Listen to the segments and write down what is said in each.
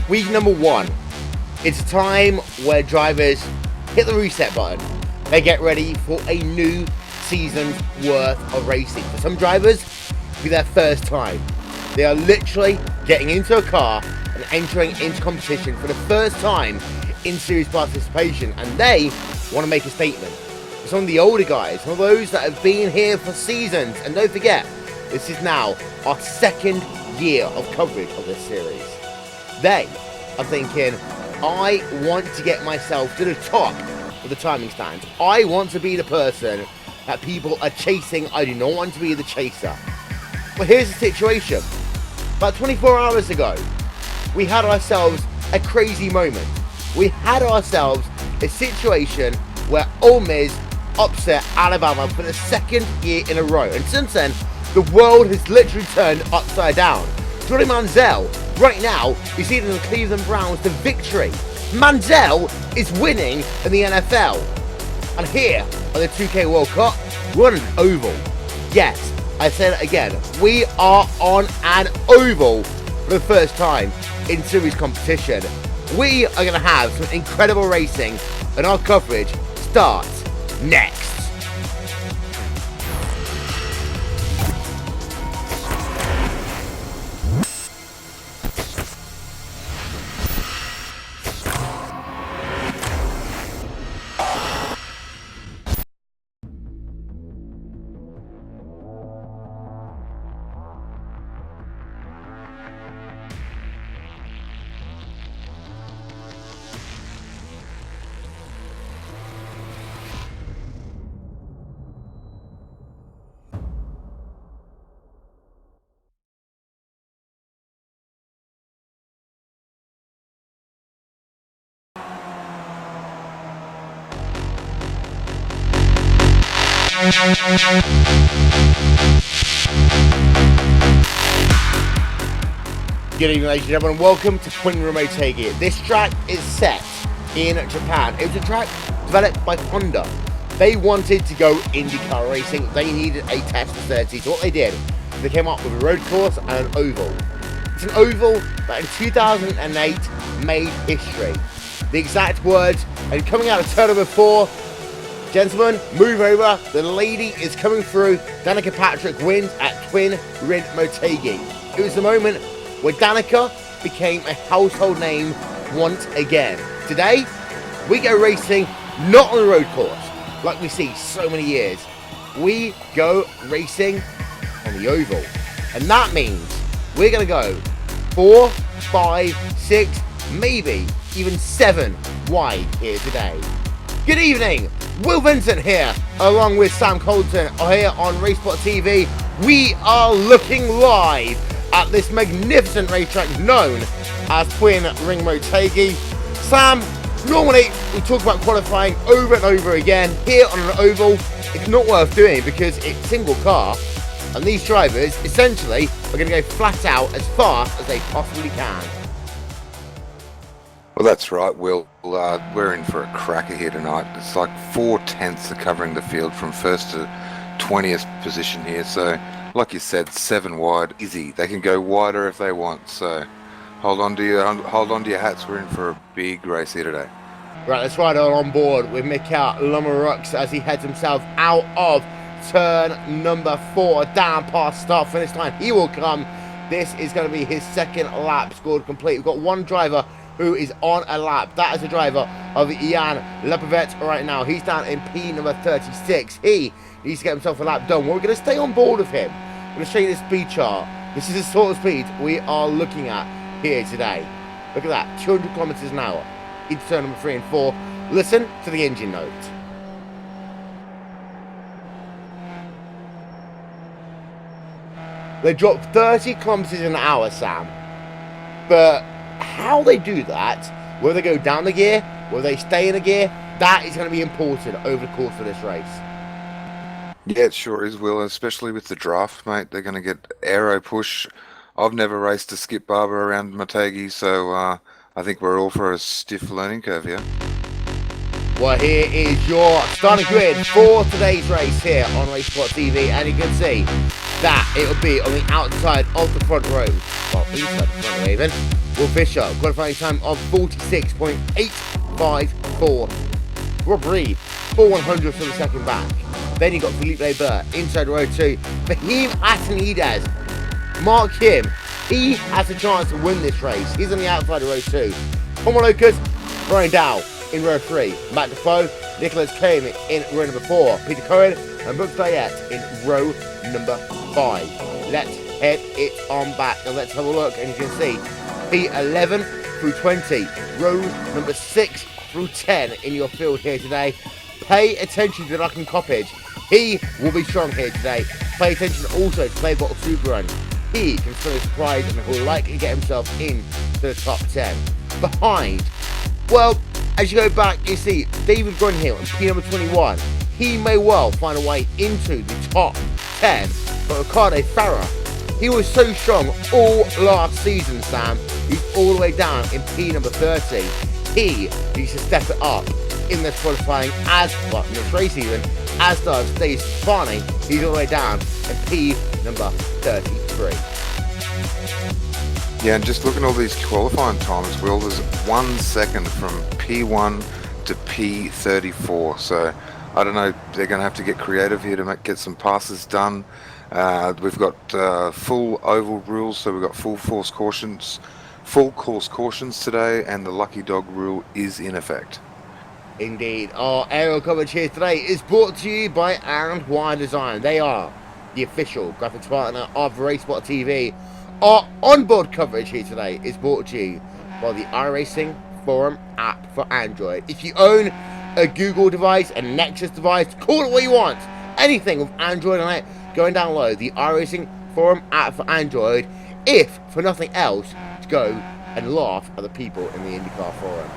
Week number 1. It's time where drivers hit the reset button. They get ready for a new season's worth of racing. For some drivers, it'll be their first time. They are literally getting into a car and entering into competition for the first time in series participation, and they want to make a statement. For some of the older guys, some of those that have been here for seasons, and don't forget, this is now our 2nd year of coverage of this series. They are thinking, I want to get myself to the top of the timing stands. I want to be the person that people are chasing. I do not want to be the chaser. But here's the situation. About 24 hours ago, we had ourselves a crazy moment. We had ourselves a situation where Ole Miss upset Alabama for the 2nd year in a row. And since then, the world has literally turned upside down. Johnny Manziel, right now, is leading the Cleveland Browns to victory. Manziel is winning in the NFL. And here on the 2K World Cup, we're on an oval. Yes, I said it again. We are on an oval for the first time in series competition. We are going to have some incredible racing, and our coverage starts next. Good evening, ladies and gentlemen. Welcome to Motegi. This track is set in Japan. It was a track developed by Honda. They wanted to go IndyCar racing. They needed a test facility. So what they did, they came up with a road course and an oval. It's an oval that in 2008 made history. The exact words, and coming out of turn number 4, gentlemen, move over. The lady is coming through. Danica Patrick wins at Twin Rim Motegi. It was the moment where Danica became a household name once again. Today, we go racing not on the road course, like we see so many years. We go racing on the oval. And that means we're going to go 4, 5, 6, maybe even 7 wide here today. Good evening, Will Vincent here, along with Sam Colton here on RaceSpotTV. We are looking live at this magnificent racetrack known as Twin Ring Motegi. Sam, normally we talk about qualifying over and over again. Here on an oval, it's not worth doing because it's single car, and these drivers essentially are going to go flat out as fast as they possibly can. Well, that's right, Will. We're in for a cracker here tonight. It's like 4 tenths are covering the field from 1st to 20th position here. So, like you said, 7 wide, easy. They can go wider if they want. So, hold on to your hats. We're in for a big race here today. Right, let's ride on board with Mikael Lomarux as he heads himself out of turn number 4, down past start finish line. He will come. This is going to be his 2nd lap scored complete. We've got one driver who is on a lap. That is the driver of Ian Lepovet right now. He's down in P number 36. He needs to get himself a lap done. We're going to stay on board with him. I'm going to show you the speed chart. This is the sort of speed we are looking at here today. Look at that, 200 kilometers an hour into turn number 3 and 4. Listen to the engine note. They drop 30 kilometers an hour, Sam. But how they do that, whether they go down the gear, whether they stay in a gear, that is going to be important over the course of this race. Yeah, it sure is, Will, especially with the draft, mate. They're going to get aero push. I've never raced a skip Barber around Motegi, so I think we're all for a stiff learning curve here. Well, here is your starting grid for today's race here on RaceSpotTV, and you can see that it will be on the outside of the front row, well, inside the front row even, Will Fisher, qualifying time of 46.854. Rob Reed, 4/100th of a second back. Then you got Felipe Barber inside row 2. Fahim Atanides, mark him. He has a chance to win this race. He's on the outside of row 2. Tom Lucas, Brian Dow in row 3. Matt Defoe, Nicholas Kane in row number 4. Peter Cohen and Brooks Bayette in row number 5. Let's head it on back and let's have a look. And you can see P11 through 20, row number 6 through 10 in your field here today. Pay attention to Duncan Coppage. He will be strong here today. Pay attention also to Playbottle Superrun. He can still a surprise and will likely get himself into the top 10. Behind, well, as you go back, you see David Grunhill and P number 21. He may well find a way into the top 10, but Ricardo Farah, he was so strong all last season, Sam. He's all the way down in P number 30. He needs to step it up in this qualifying as well, in this race even, as does Dave Stefani. He's all the way down in P number 33. Yeah, and just looking at all these qualifying times, Will, there's 1 second from P1 to P34. So I don't know, they're going to have to get creative here to get some passes done. We've got full oval rules, so we've got full course cautions today, and the lucky dog rule is in effect. Indeed, our aerial coverage here today is brought to you by Aaron Wire Design. They are the official graphics partner of RaceSpotTV. Our onboard coverage here today is brought to you by the iRacing Forum app for Android. If you own a Google device, a Nexus device, call it what you want, anything with Android on it, go and download the iRacing Forum app for Android, if for nothing else, to go and laugh at the people in the IndyCar Forum.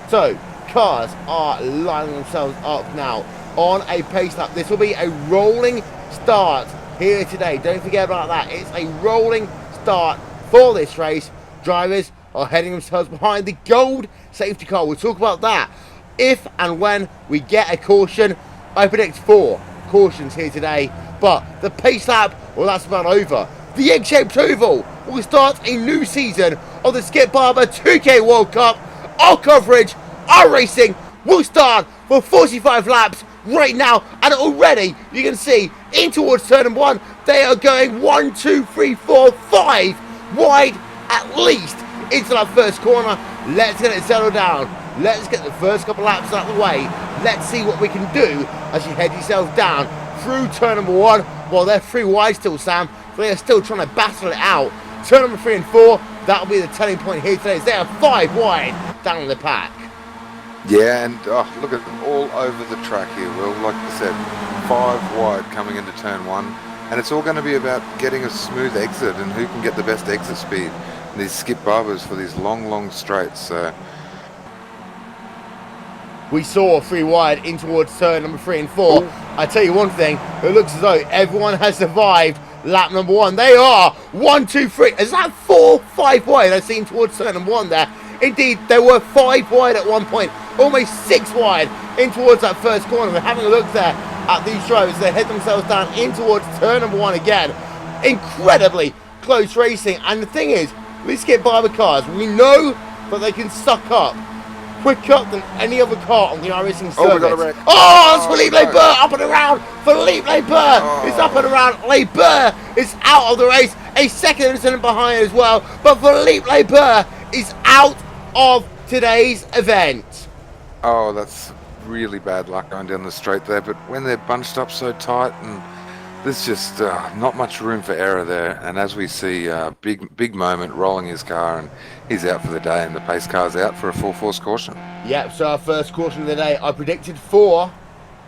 So, cars are lining themselves up now on a pace lap. This will be a rolling start here today. Don't forget about that. It's a rolling start for this race. Drivers are heading themselves behind the gold safety car. We'll talk about that if and when we get a caution. I predict 4 cautions here today, but the pace lap, well, that's about over. The egg-shaped oval will start a new season of the Skip Barber 2K World Cup. Our coverage, our racing will start for 45 laps right now, and already you can see in towards turn number 1 they are going 1, 2, 3, 4, 5 wide at least into that first corner. Let's get it settled down. Let's get the first couple laps out of the way. Let's see what we can do as you head yourself down through turn number 1. Well, they're 3 wide still, Sam. They are still trying to battle it out. Turn number 3 and 4, that'll be the telling point here today. They are 5 wide down the pack. Yeah, and look at them all over the track here, Will. Like I said, 5 wide coming into turn 1. And it's all going to be about getting a smooth exit and who can get the best exit speed. And these Skip Barbers for these long straights. So we saw 3 wide in towards turn number 3 and 4. Ooh. I tell you one thing, it looks as though everyone has survived lap number 1. They are 1, 2, 3. Is that 4, 5 wide? I've seen towards turn number 1 there. Indeed, there were 5 wide at one point, almost 6 wide in towards that first corner. We're having a look there at these drivers. They head themselves down in towards turn number 1 again. Incredibly close racing. And the thing is, these Skip Barber cars, we know that they can suck up quicker than any other car on the iRacing circuit. Oh, we got a wreck. Oh, it's Felipe Barber up and around. Felipe Barber is up and around. Barber is out of the race. A second incident behind as well. But Felipe Barber is out of today's event. Oh, that's really bad luck going down the straight there. But when they're bunched up so tight, and there's just not much room for error there. And as we see, big moment rolling his car, and he's out for the day, and the pace car's out for a full force caution. Yep, so our first caution of the day, I predicted 4.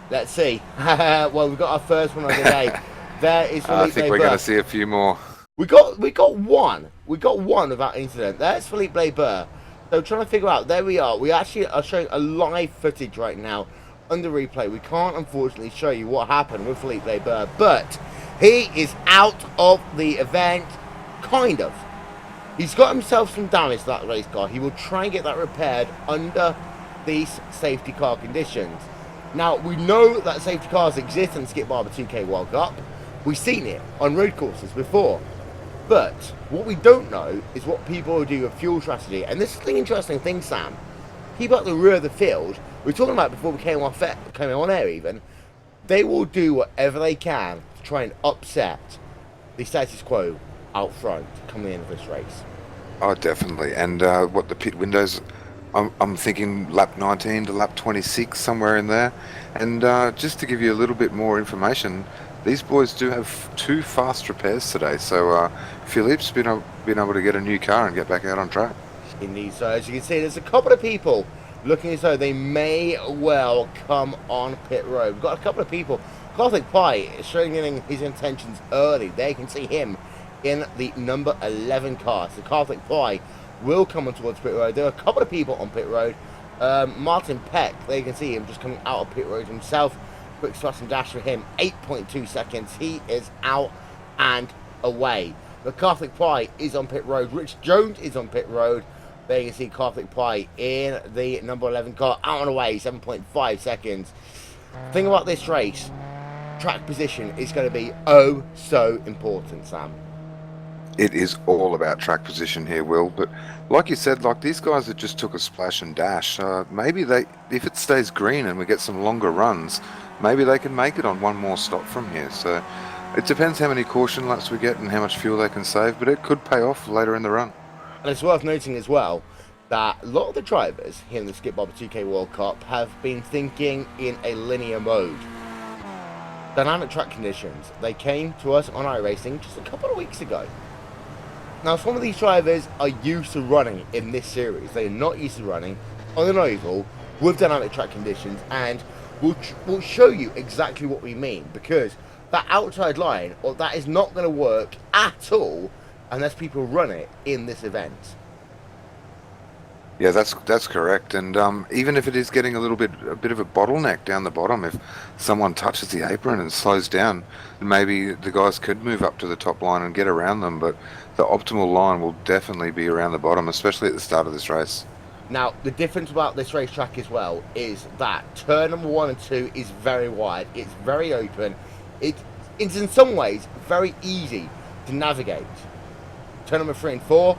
Let's see. Well, we've got our first one of the day. There is Felipe I think we're going to see a few more. We got one. We got one without incident. There's Felipe Barber. So trying to figure out, there we are. We actually are showing a live footage right now under replay. We can't unfortunately show you what happened with Felipe Barber, but he is out of the event, kind of. He's got himself some damage to that race car. He will try and get that repaired under these safety car conditions. Now, we know that safety cars exist in the Skip Barber 2K World Cup. We've seen it on road courses before. But what we don't know is what people do with fuel strategy. And this is the interesting thing, Sam. People at the rear of the field, we were talking about before we came on air even, they will do whatever they can to try and upset the status quo out front coming into this race. Oh, definitely. And what the pit windows, I'm thinking lap 19 to lap 26, somewhere in there. And just to give you a little bit more information, these boys do have 2 fast repairs today. So Philippe's been able to get a new car and get back out on track. Indeed, so as you can see, there's a couple of people looking as though they may well come on pit road. We've got a couple of people. Gothic Pie is showing his intentions early. There you can see him in the number 11 car. So Gothic Pie will come on towards pit road. There are a couple of people on pit road. Martin Peck, there you can see him just coming out of pit road himself. Quick slash and dash for him, 8.2 seconds. He is out and away. The Gothic Pie is on pit road. Rich Jones is on pit road. There you can see Gothic Pie in the number 11 car, out and away, 7.5 seconds. The thing about this race, track position is going to be oh so important, Sam. It is all about track position here, Will. But like you said, like these guys that just took a splash and dash, maybe if it stays green and we get some longer runs, maybe they can make it on one more stop from here. So it depends how many caution laps we get and how much fuel they can save, but it could pay off later in the run. And it's worth noting as well that a lot of the drivers here in the Skip Barber 2K World Cup have been thinking in a linear mode. Dynamic track conditions, they came to us on iRacing just a couple of weeks ago. Now, some of these drivers are used to running in this series. They are not used to running on an oval with dynamic track conditions, and we'll show you exactly what we mean, because that outside line, or that is not going to work at all unless people run it in this event. Yeah, that's correct. And even if it is getting a bit of a bottleneck down the bottom, if someone touches the apron and slows down, maybe the guys could move up to the top line and get around them. But the optimal line will definitely be around the bottom, especially at the start of this race. Now, the difference about this racetrack as well is that turn number 1 and 2 is very wide. It's very open. It's in some ways very easy to navigate. Turn number 3 and 4,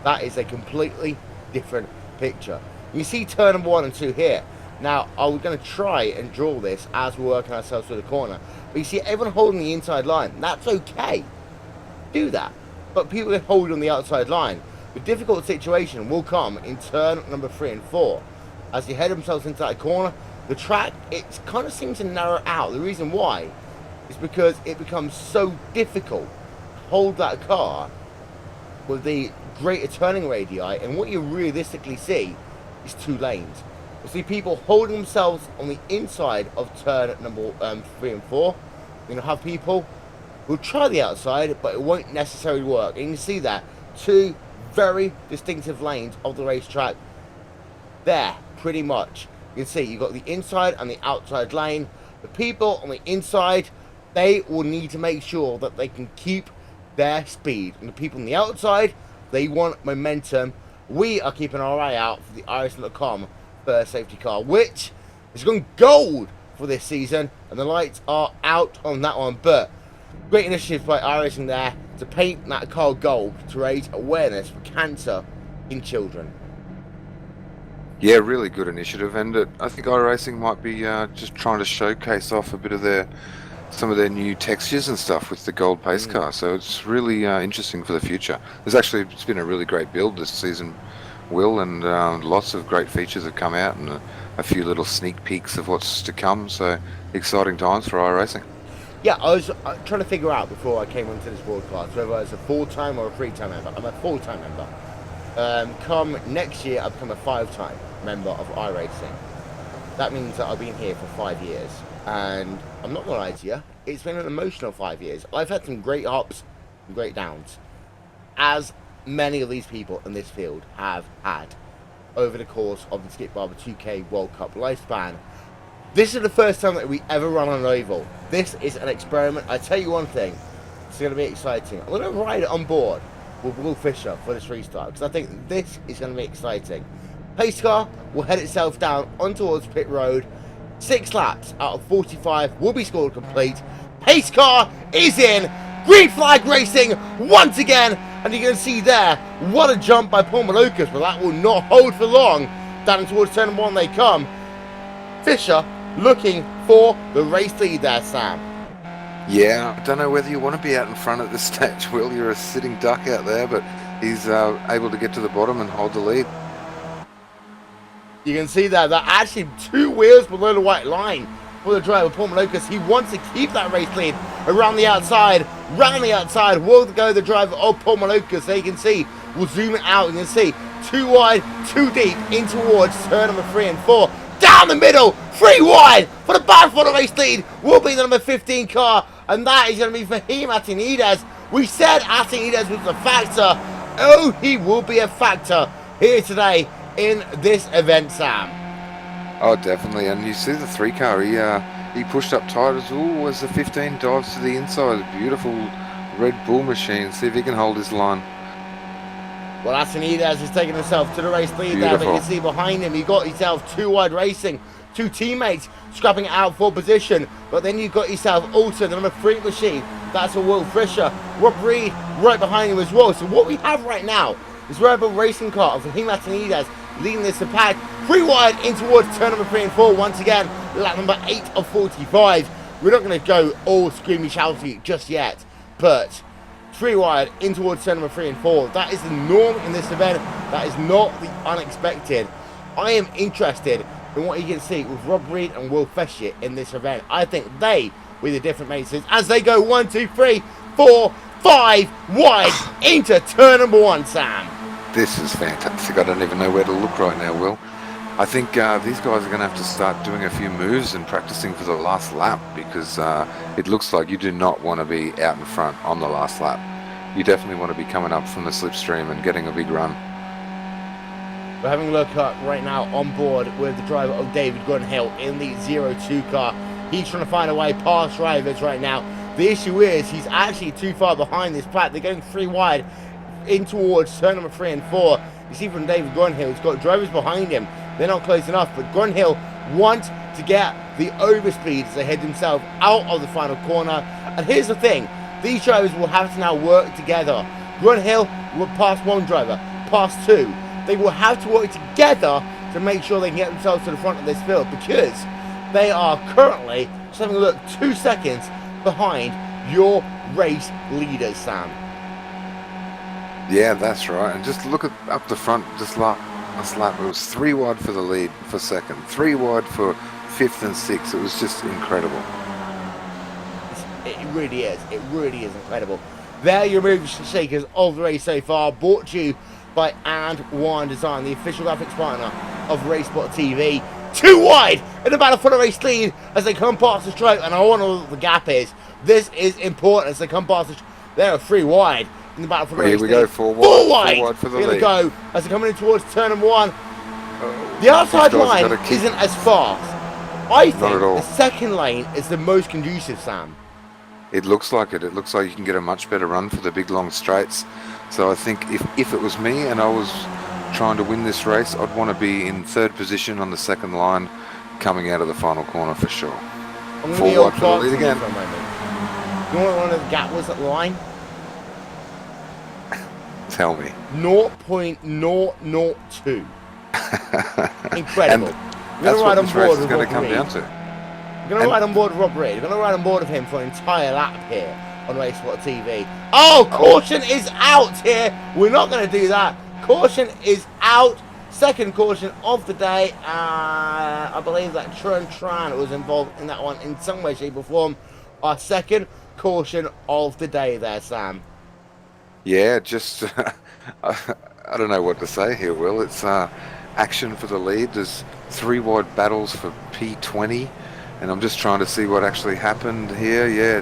that is a completely different picture. You see turn number 1 and 2 here. Now, I was going to try and draw this as we're working ourselves through the corner. But you see everyone holding the inside line. That's okay. Do that. But people that hold on the outside line, the difficult situation will come in turn number 3 and 4. As they head themselves into that corner, the track, it kind of seems to narrow out. The reason why is because it becomes so difficult to hold that car with the greater turning radii, and what you realistically see is 2 lanes. You see people holding themselves on the inside of turn number 3 and 4. You're going to have people who'll try the outside, but it won't necessarily work. And you can see that 2 very distinctive lanes of the racetrack there, pretty much. You can see you've got the inside and the outside lane. The people on the inside, they will need to make sure that they can keep their speed, and the people on the outside, they want momentum. We are keeping our eye out for the iRacing.com first safety car, which is going gold for this season, and the lights are out on that one. But great initiative by iRacing there to paint that car gold to raise awareness for cancer in children. Yeah, really good initiative, and I think iRacing might be just trying to showcase off a bit of some of their new textures and stuff with the gold pace car. So it's really interesting for the future. It's been a really great build this season, Will, and lots of great features have come out, and a few little sneak peeks of what's to come. So exciting times for iRacing. Yeah, I was trying to figure out before I came onto this broadcast whether I was a full-time or a 3-time member. I'm a full-time member. Come next year, I'll become a 5-time member of iRacing. That means that I've been here for 5 years. And I'm not going to lie to you, it's been an emotional 5 years. I've had some great ups and great downs, as many of these people in this field have had over the course of the Skip Barber 2K World Cup lifespan. This is the first time that we ever run on an oval. This is an experiment. I tell you one thing, it's going to be exciting. I'm going to ride it on board with Will Fisher for this restart, because I think this is going to be exciting. Pace car will head itself down on towards pit road. 6 laps out of 45 will be scored complete. Pace car is in. Green flag racing once again. And you can see there, what a jump by Paul Malocas, but that will not hold for long. Down towards turn 1 they come. Fisher looking for the race lead there, Sam. Yeah, I don't know whether you want to be out in front at this stage, Will. You're a sitting duck out there, but he's able to get to the bottom and hold the lead. You can see that they're actually 2 wheels below the white line for the driver, Paul Malocas. He wants to keep that race lead around the outside. Round the outside will go the driver of Paul Malocas. So you can see, we'll zoom it out. You can see 2 wide, 2 deep in towards turn number 3 and 4. Down the middle, 3 wide for the battle for the race lead will be the number 15 car, and that is going to be for him, Atinides. We said Atinides was a factor. Oh, he will be a factor here today in this event, Sam. Oh, definitely. And you see the 3 car, he pushed up tight as well as the 15 dives to the inside. Beautiful Red Bull machine. See if he can hold his line. Well, Atinides is taking himself to the race lead there, but you can see behind him, he got himself 2 wide racing. 2 teammates scrapping it out for position, but then you got yourself also the number 3 machine. That's a Will Fisher. Rob Reed right behind him as well. So what we have right now is Red Bull racing car of Fahim Atinides leading this pack 3 wide in towards turn number 3 and 4. Once again, lap number 8 of 45. We're not going to go all screamy shouty just yet, but 3 wide in towards turn number 3 and 4. That is the norm in this event. That is not the unexpected. I am interested in what you can see with Rob Reed and Will Fisher in this event. I think they will be the different maces as they go 1, 2, 3, 4, 5 wide into turn number 1, Sam. This is fantastic. I don't even know where to look right now, Will. I think these guys are going to have to start doing a few moves and practicing for the last lap, because it looks like you do not want to be out in front on the last lap. You definitely want to be coming up from the slipstream and getting a big run. We're having a look at right now on board with the driver of David Gunhill in the 02 car. He's trying to find a way past drivers right now. The issue is he's actually too far behind this plat. They're going 3 wide in towards turn number 3 and 4. You see from David Gunhill, he's got drivers behind him. They're not close enough, but Gunhill wants to get the overspeed as they head themselves out of the final corner. And here's the thing, these drivers will have to now work together. Gunhill will pass 1 driver, pass 2. They will have to work together to make sure they can get themselves to the front of this field, because they are currently, just having a look, 2 seconds behind your race leaders, Sam. Yeah, that's right. And just look at up the front, just last lap, it was 3 wide for the lead for second, 3 wide for 5th and 6th. It was just incredible. It really is. It really is incredible. There are your moves shakers of the race so far, brought to you by And1 Design, the official graphics partner of RaceSpotTV. 2 wide in the battle for the race lead as they come past the stripe, and I want to know what the gap is. This is important as they come past the stripe. There are 3 wide in the battle for the race lead. Here we go, 4 wide. 4 wide for the Here lead. we go as they're coming in towards turn number 1. The outside line isn't as fast. I think the second lane is the most conducive, Sam. It looks like it. It looks like you can get a much better run for the big long straights. So I think if it was me and I was trying to win this race, I'd want to be in 3rd position on the second line coming out of the final corner for sure. 4 wide for the lead again. You know what one of the gap was at the line? Tell me. 0.002. Incredible. That's what this race is going to come down to. We're going to ride on board with Rob Reed. We're going to ride on board with him for an entire lap here on RaceSpotTV. Oh, caution is out here. We're not going to do that. Caution is out. Second caution of the day. I believe that Tran was involved in that one in some way, shape or form. Our second caution of the day there, Sam. Yeah, just I don't know what to say here, Will. It's action for the lead. There's 3 wide battles for P20, and I'm just trying to see what actually happened here. Yeah,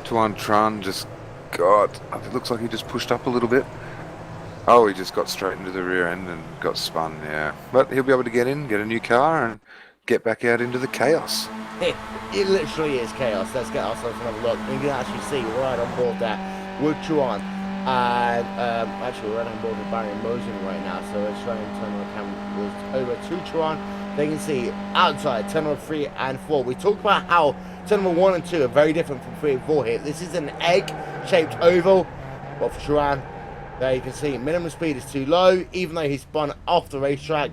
Tuan Tran just got, it looks like he just pushed up a little bit. Oh, he just got straight into the rear end and got spun, yeah. But he'll be able to get in, get a new car, and get back out into the chaos. It literally is chaos. Let's get ourselves another look. You can actually see right on board there with Tuan. And actually we're right on board with Barry and Mosin right now, so let's try and turn on the camera was over to Turan. They can see outside turn number 3 and 4. We talked about how turn number 1 and 2 are very different from 3 and 4 here. This is an egg-shaped oval. But for Turan, there you can see minimum speed is too low. Even though he spun off the racetrack,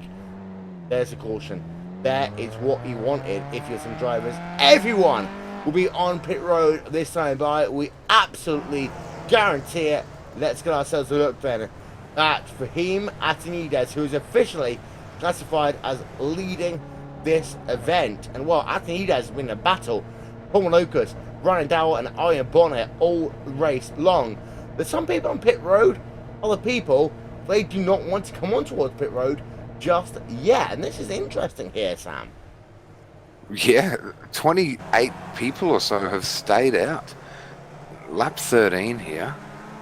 there's a caution. There is what he wanted if you're some drivers. Everyone will be on pit road this time by. We absolutely guarantee it. Let's get ourselves a look then at Fahim Atanides, who is officially classified as leading this event. And while Atanides has been in a battle, Paul Lucas, Ryan Dowell and Ian Bonnet all race long. There's some people on pit road, other people, they do not want to come on towards pit road just yet. And this is interesting here, Sam. Yeah, 28 people or so have stayed out. Lap 13 here.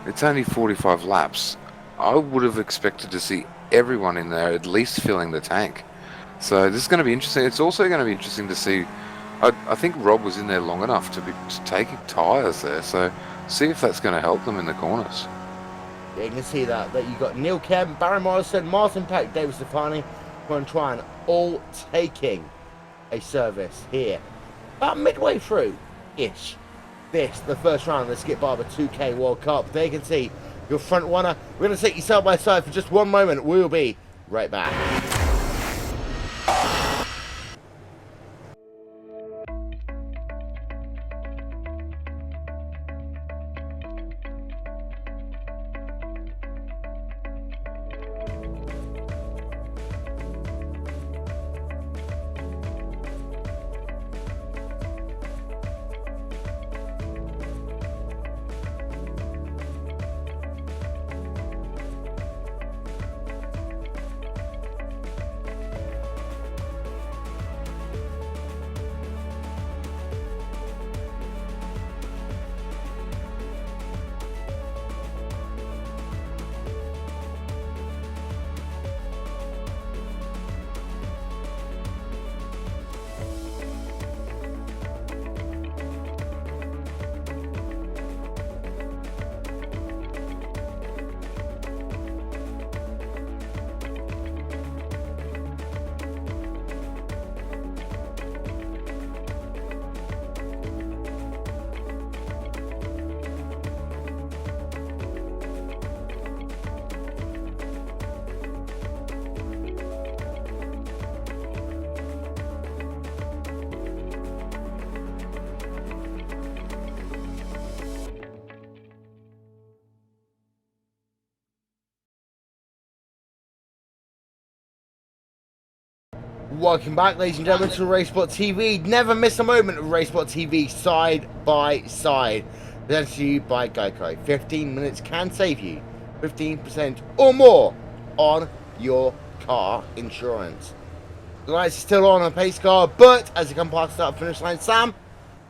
It's only 45 laps. I would have expected to see everyone in there at least filling the tank. So this is going to be interesting. It's also going to be interesting to see. I think Rob was in there long enough to be taking tyres there. So see if that's going to help them in the corners. Yeah, you can see that you've got Neil Kemp, Barry Morrison, Martin Peck, David Stefani, and Tran all taking a service here. About midway through-ish. The first round of the Skip Barber 2K World Cup. There you can see your front runner. We're going to take you side by side for just one moment. We'll be right back. Welcome back, ladies and gentlemen, to RaceSpotTV. Never miss a moment of RaceSpotTV side by side. Presented to you by Geico. 15 minutes can save you 15% or more on your car insurance. The lights are still on a pace car, but as you come past the start finish line, Sam,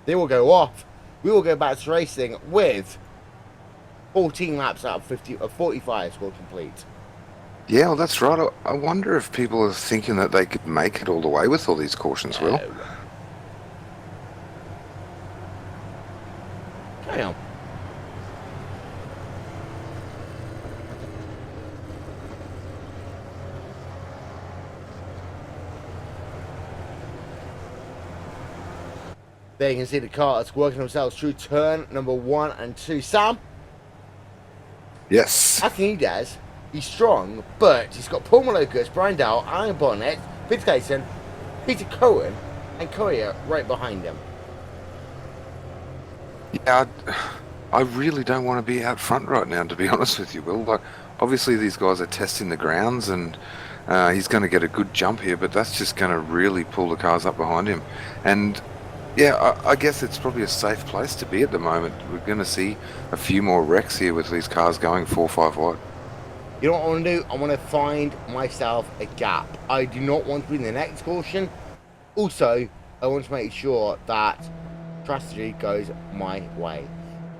they will go off. We will go back to racing with 14 laps out of 45 scored complete. Yeah, well, that's right. I wonder if people are thinking that they could make it all the way with all these cautions, Will. Carry on. There you can see the cars working themselves through turn number 1 and 2. Sam? Yes. I think he does. He's strong, but he's got Paul Malocus, Brian Dowell, Ian Bonnet, Peter Clayton, Peter Cohen, and Courier right behind him. Yeah, I really don't want to be out front right now, to be honest with you, Will. Like, obviously these guys are testing the grounds, and he's going to get a good jump here, but that's just going to really pull the cars up behind him. And yeah, I guess it's probably a safe place to be at the moment. We're going to see a few more wrecks here with these cars going 4-5 wide. You know what I want to do? I want to find myself a gap. I do not want to be in the next caution. Also, I want to make sure that strategy goes my way.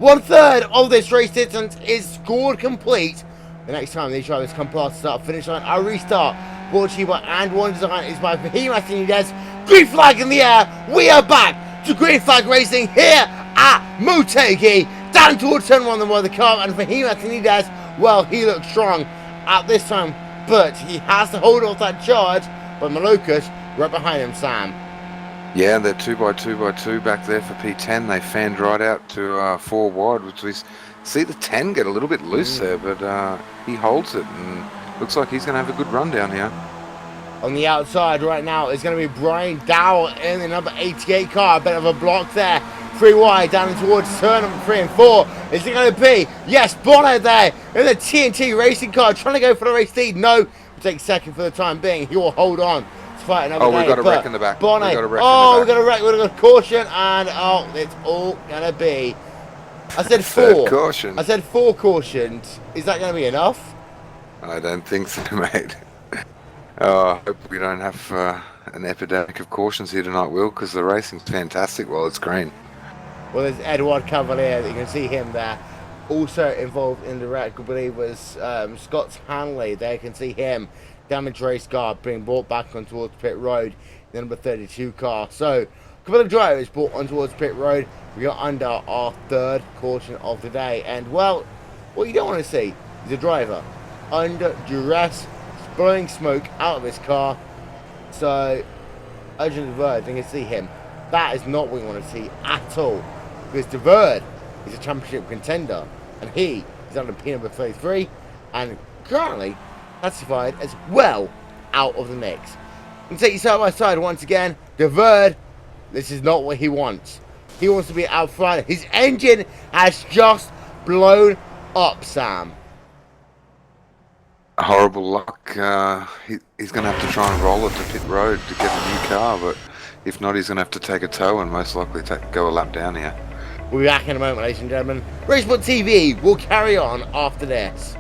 1/3 of this race distance is scored complete. The next time these drivers come past the start finish line, I restart. Brought to you by And One Design is by Fahim Atanides. Green flag in the air. We are back to green flag racing here at Motegi. Down towards turn 1 by the car, and Fahim Atanides, well, he looks strong. At this time, but he has to hold off that charge. But Malokas right behind him, Sam. Yeah, they're 2x2x2 back there for P10. They fanned right out to 4 wide, which we see the 10 get a little bit loose there, but he holds it and looks like he's going to have a good run down here. On the outside right now is going to be Brian Dowell in the number 88 car. A bit of a block there. 3 wide down towards turn number 3 and 4. Is it going to be? Yes, Bono there in the TNT racing car trying to go for the race lead. No, we'll take second for the time being. He will hold on to fight another day. We've got a wreck in the back. Bono, we've got a wreck. We've got a caution and it's all going to be. I said 4. Third caution. I said 4 cautions. Is that going to be enough? I don't think so, mate. I hope we don't have an epidemic of cautions here tonight, Will, because the racing's fantastic while it's green. Well, there's Edward Cavalier. You can see him there. Also involved in the wreck, I believe, was Scott Hanley. There you can see him. Damaged race car being brought back on towards pit road. The number 32 car. So, a couple of drivers brought on towards pit road. We are under our 3rd caution of the day. And, well, what you don't want to see is a driver under duress, blowing smoke out of his car. So, Urgent De Verde, you can see him. That is not what we want to see at all. Because De Verde is a championship contender. And he is under P number 33. And currently classified as well out of the mix. You can take you side by side once again. De Verde, this is not what he wants. He wants to be out front. His engine has just blown up, Sam. Horrible luck. He's going to have to try and roll it to pit road to get a new car, but if not, he's going to have to take a tow and most likely go a lap down here. We'll be back in a moment, ladies and gentlemen. RaceSpotTV will carry on after this.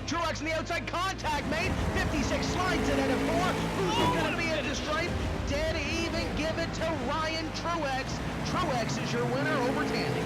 Truex in the outside, contact made. 56 slides it at a 4. Who's going to be into stripe? Dead even, give it to Ryan Truex. Truex is your winner over Tandy.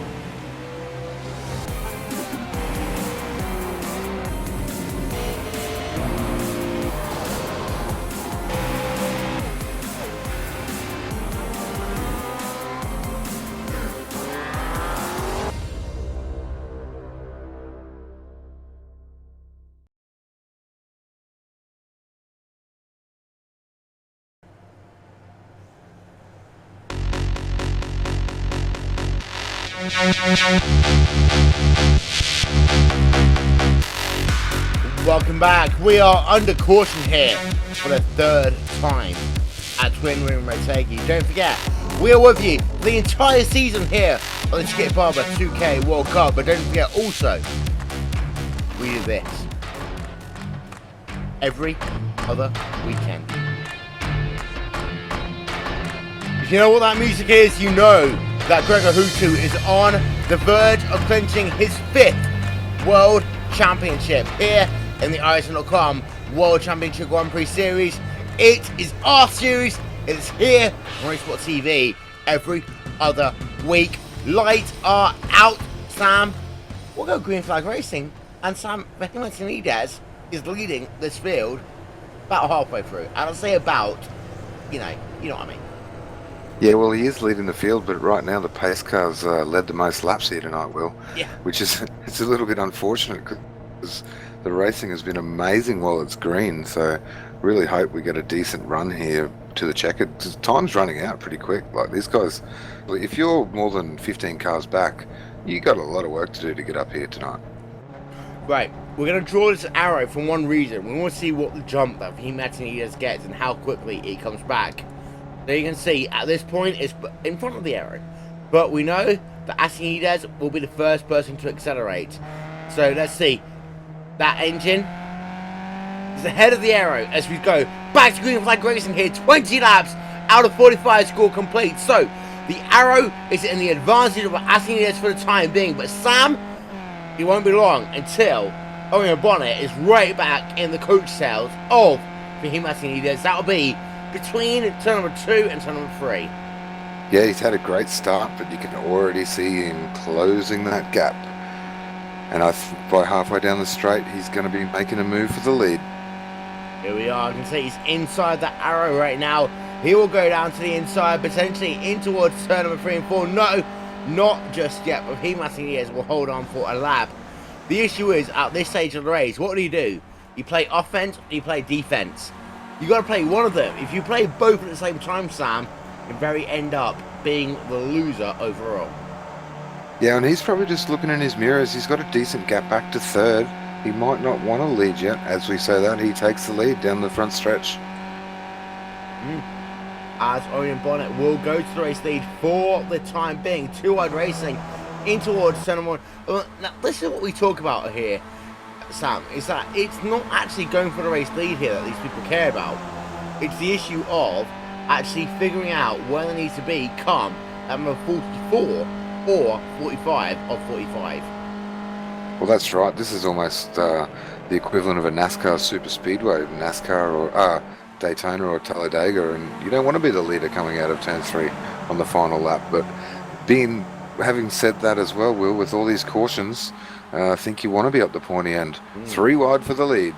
Welcome back. We are under caution here for the 3rd time at Twin Ring Motegi. Don't forget, We are with you for the entire season here on the Skip Barber 2K World Cup. But don't forget also, we do this every other weekend. If you know what that music is, you know that Gregor Hutu is on the verge of clinching his 5th World Championship here in the RaceSpotTV World Championship Grand Prix Series. It is our series. It's here on RaceSpotTV every other week. Lights are out, Sam. We'll go green flag racing, and Sam Vehementinidez is leading this field about halfway through. And I'll say about, you know what I mean. Yeah, well, he is leading the field, but right now the pace cars led the most laps here tonight, Will. Yeah. Which is it's a little bit unfortunate because the racing has been amazing while it's green. So really hope we get a decent run here to the checkered. Time's running out pretty quick. Like these guys, if you're more than 15 cars back, you got a lot of work to do to get up here tonight. Right, we're going to draw this arrow for one reason. We want to see what the jump that Vehementinidez gets and how quickly it comes back. So you can see at this point it's in front of the arrow, but we know that Vehementinidez will be the first person to accelerate. So let's see. That engine is ahead of the arrow as we go back to green flag racing here. 20 laps out of 45 score complete. So the arrow is in the advantage of Vehementinidez for the time being, but Sam, it won't be long until Owen Bonnet is right back in the coach cells of Vehementinidez. That'll be between turn number 2 and turn number 3. Yeah, he's had a great start, but you can already see him closing that gap. And by halfway down the straight, he's going to be making a move for the lead. Here we are. You can see he's inside the arrow right now. He will go down to the inside, potentially in towards turn number 3 and 4. No, not just yet, but Vehementinidez will hold on for a lap. The issue is, at this stage of the race, what do? You play offense or you play defense? You got to play one of them. If you play both at the same time, Sam, you very end up being the loser overall. Yeah, and he's probably just looking in his mirrors. He's got a decent gap back to 3rd. He might not want to lead yet. As we say that, he takes the lead down the front stretch. As Orion Bonnet will go to the race lead for the time being. 2 wide racing in towards turn number 1. Now, this is what we talk about here, Sam, is that it's not actually going for the race lead here that these people care about. It's the issue of actually figuring out where they need to be come at number 44 or 45 of 45. Well, that's right. This is almost the equivalent of a NASCAR super speedway, NASCAR or Daytona or Talladega, and you don't want to be the leader coming out of turn 3 on the final lap. But having said that as well, Will, with all these cautions, I think you want to be up the pointy end. 3 wide for the lead.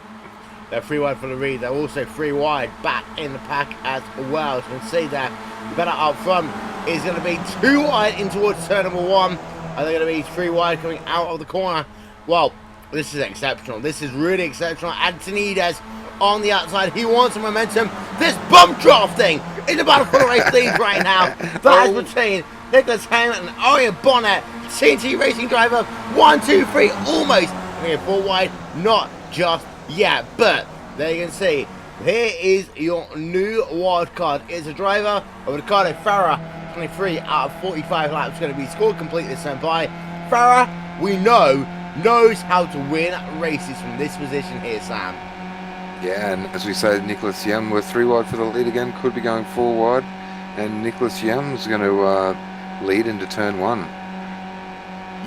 They're 3 wide for the lead. They're also 3 wide back in the pack as well. As you can see there, better up front is going to be 2 wide in towards turn number 1. Are they going to be 3 wide coming out of the corner? Well, this is exceptional. This is really exceptional. Vehementinidez on the outside. He wants some momentum. This bump drafting in the battle for the race lead right now. That is between Nicholas Hamilton and Orion Bonnet. TNT Racing driver. 1, 2, 3. Almost. 4 wide. Not just yet. But there you can see. Here is your new wild card. It's a driver of Ricardo Farah. 23 out of 45 laps going to be scored complete this time by Farah. We know knows how to win races from this position here, Sam. Yeah, and as we say, Nicholas Yam, we're 3 wide for the lead again, could be going 4 wide, and Nicholas Yam's going to lead into turn 1.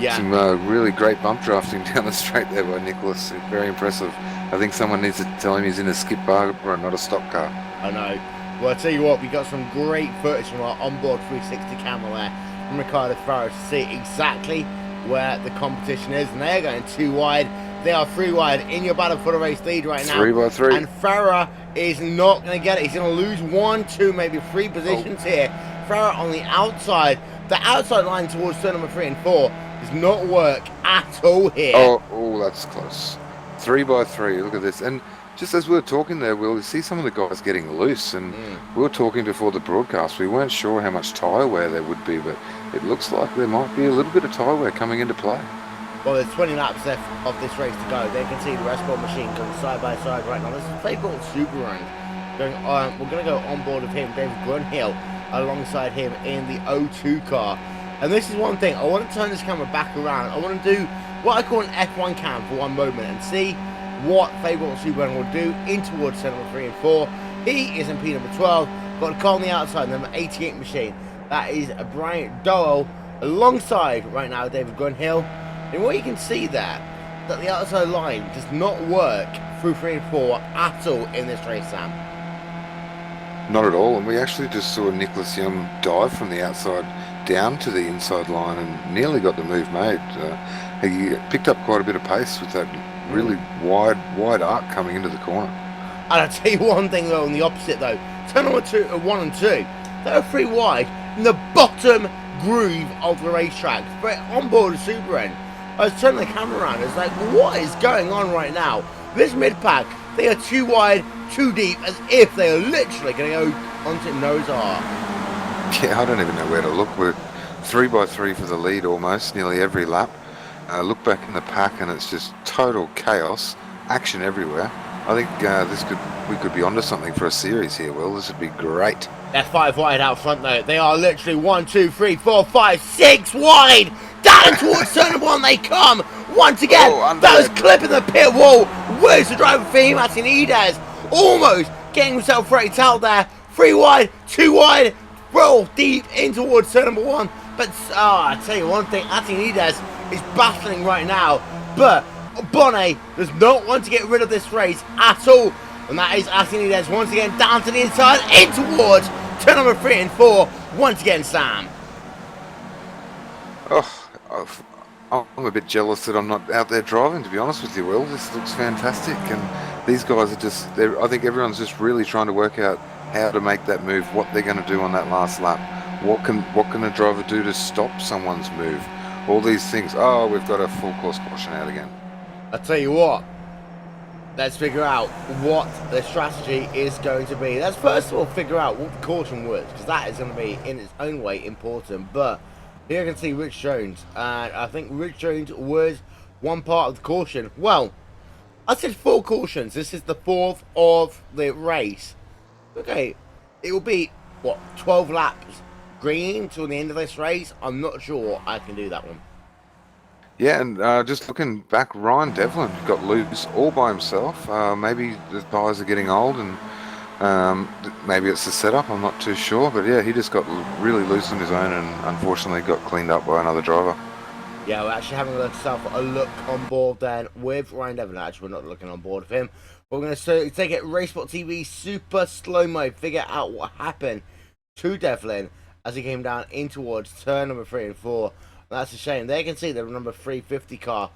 Yeah. Some really great bump drafting down the straight there by Nicholas. Very impressive. I think someone needs to tell him he's in a Skip Barber and not a stock car. I know. Well, I'll tell you what, we got some great footage from our onboard 360 camera there from Ricardo Farah to see exactly where the competition is, and they're going 2 wide. They are 3 wide in your battle for the race lead right now. 3 by 3. And Farah is not going to get it. He's going to lose 1, 2, maybe 3 positions here. Farah on the outside. The outside line towards turn number 3 and 4 does not work at all here. Oh, that's close. 3 by 3. Look at this. And just as we were talking there, we'll see some of the guys getting loose. And we were talking before the broadcast. We weren't sure how much tyre wear there would be, but it looks like there might be a little bit of tyre wear coming into play. Well, there's 20 laps left of this race to go. They can see the RaceSpot machine going side by side right now. This is a play called Super Run. We're going to go on board with him, David Grunhill, alongside him in the O2 car. And this is one thing, I want to turn this camera back around. I want to do what I call an F1 cam for one moment and see what Fable Superman will do in towards turn number 3 and 4. He is in P number 12, got a car on the outside, number 88 machine. That is a Brian Doyle alongside right now David Grunhill. And what you can see there, that the outside line does not work through 3 and 4 at all in this race, Sam. Not at all, and we actually just saw Nicholas Young dive from the outside down to the inside line and nearly got the move made. He picked up quite a bit of pace with that really wide arc coming into the corner. And I'll tell you one thing though, on the opposite though, turn number 1 and 2, they're 3 wide in the bottom groove of the racetrack, but on board the Super N. I was turning the camera around, it's like, what is going on right now? This mid-pack, they are too wide, too deep, as if they are literally going to go onto Noah's Ark. Yeah, I don't even know where to look. We're 3 by 3 for the lead almost, nearly every lap. Look back in the pack and it's just total chaos, action everywhere. I think we could be onto something for a series here, Will. This would be great. They're 5 wide out front though. They are literally 1, 2, 3, 4, 5, 6 wide. Down towards turn 1 they come. Once again, that was clipping the pit wall. Where's the driver for him? Atinides almost getting himself raked out there. 3 wide, 2 wide. Roll deep in towards turn 1. But I tell you one thing, Atinides is battling right now. But Bonnet does not want to get rid of this race at all. And that is Atinides once again down to the inside, in towards turn number 3 and 4. Once again, Sam. I'm a bit jealous that I'm not out there driving, to be honest with you, Will. This looks fantastic, and these guys are just, I think everyone's just really trying to work out how to make that move, what they're going to do on that last lap. What can a driver do to stop someone's move? All these things. Oh, we've got a full course caution out again. I'll tell you what, let's figure out what the strategy is going to be. Let's first of all figure out what the caution was, because that is going to be in its own way important. But here you can see Rich Jones, and I think Rich Jones was one part of the caution. Well, I said 4 cautions. This is the 4th of the race. Okay, it will be, what, 12 laps green till the end of this race? I'm not sure I can do that one. Yeah, and just looking back, Ryan Devlin got loose all by himself. Maybe the tyres are getting old, and maybe it's the setup, I'm not too sure. But yeah, he just got really loose on his own and unfortunately got cleaned up by another driver. Yeah, we're actually having a look on board then with Ryan Devlin. Actually, we're not looking on board with him. We're going to take it RaceSpotTV super slow-mo, figure out what happened to Devlin as he came down in towards turn number 3 and 4. And that's a shame. There you can see the number 350 car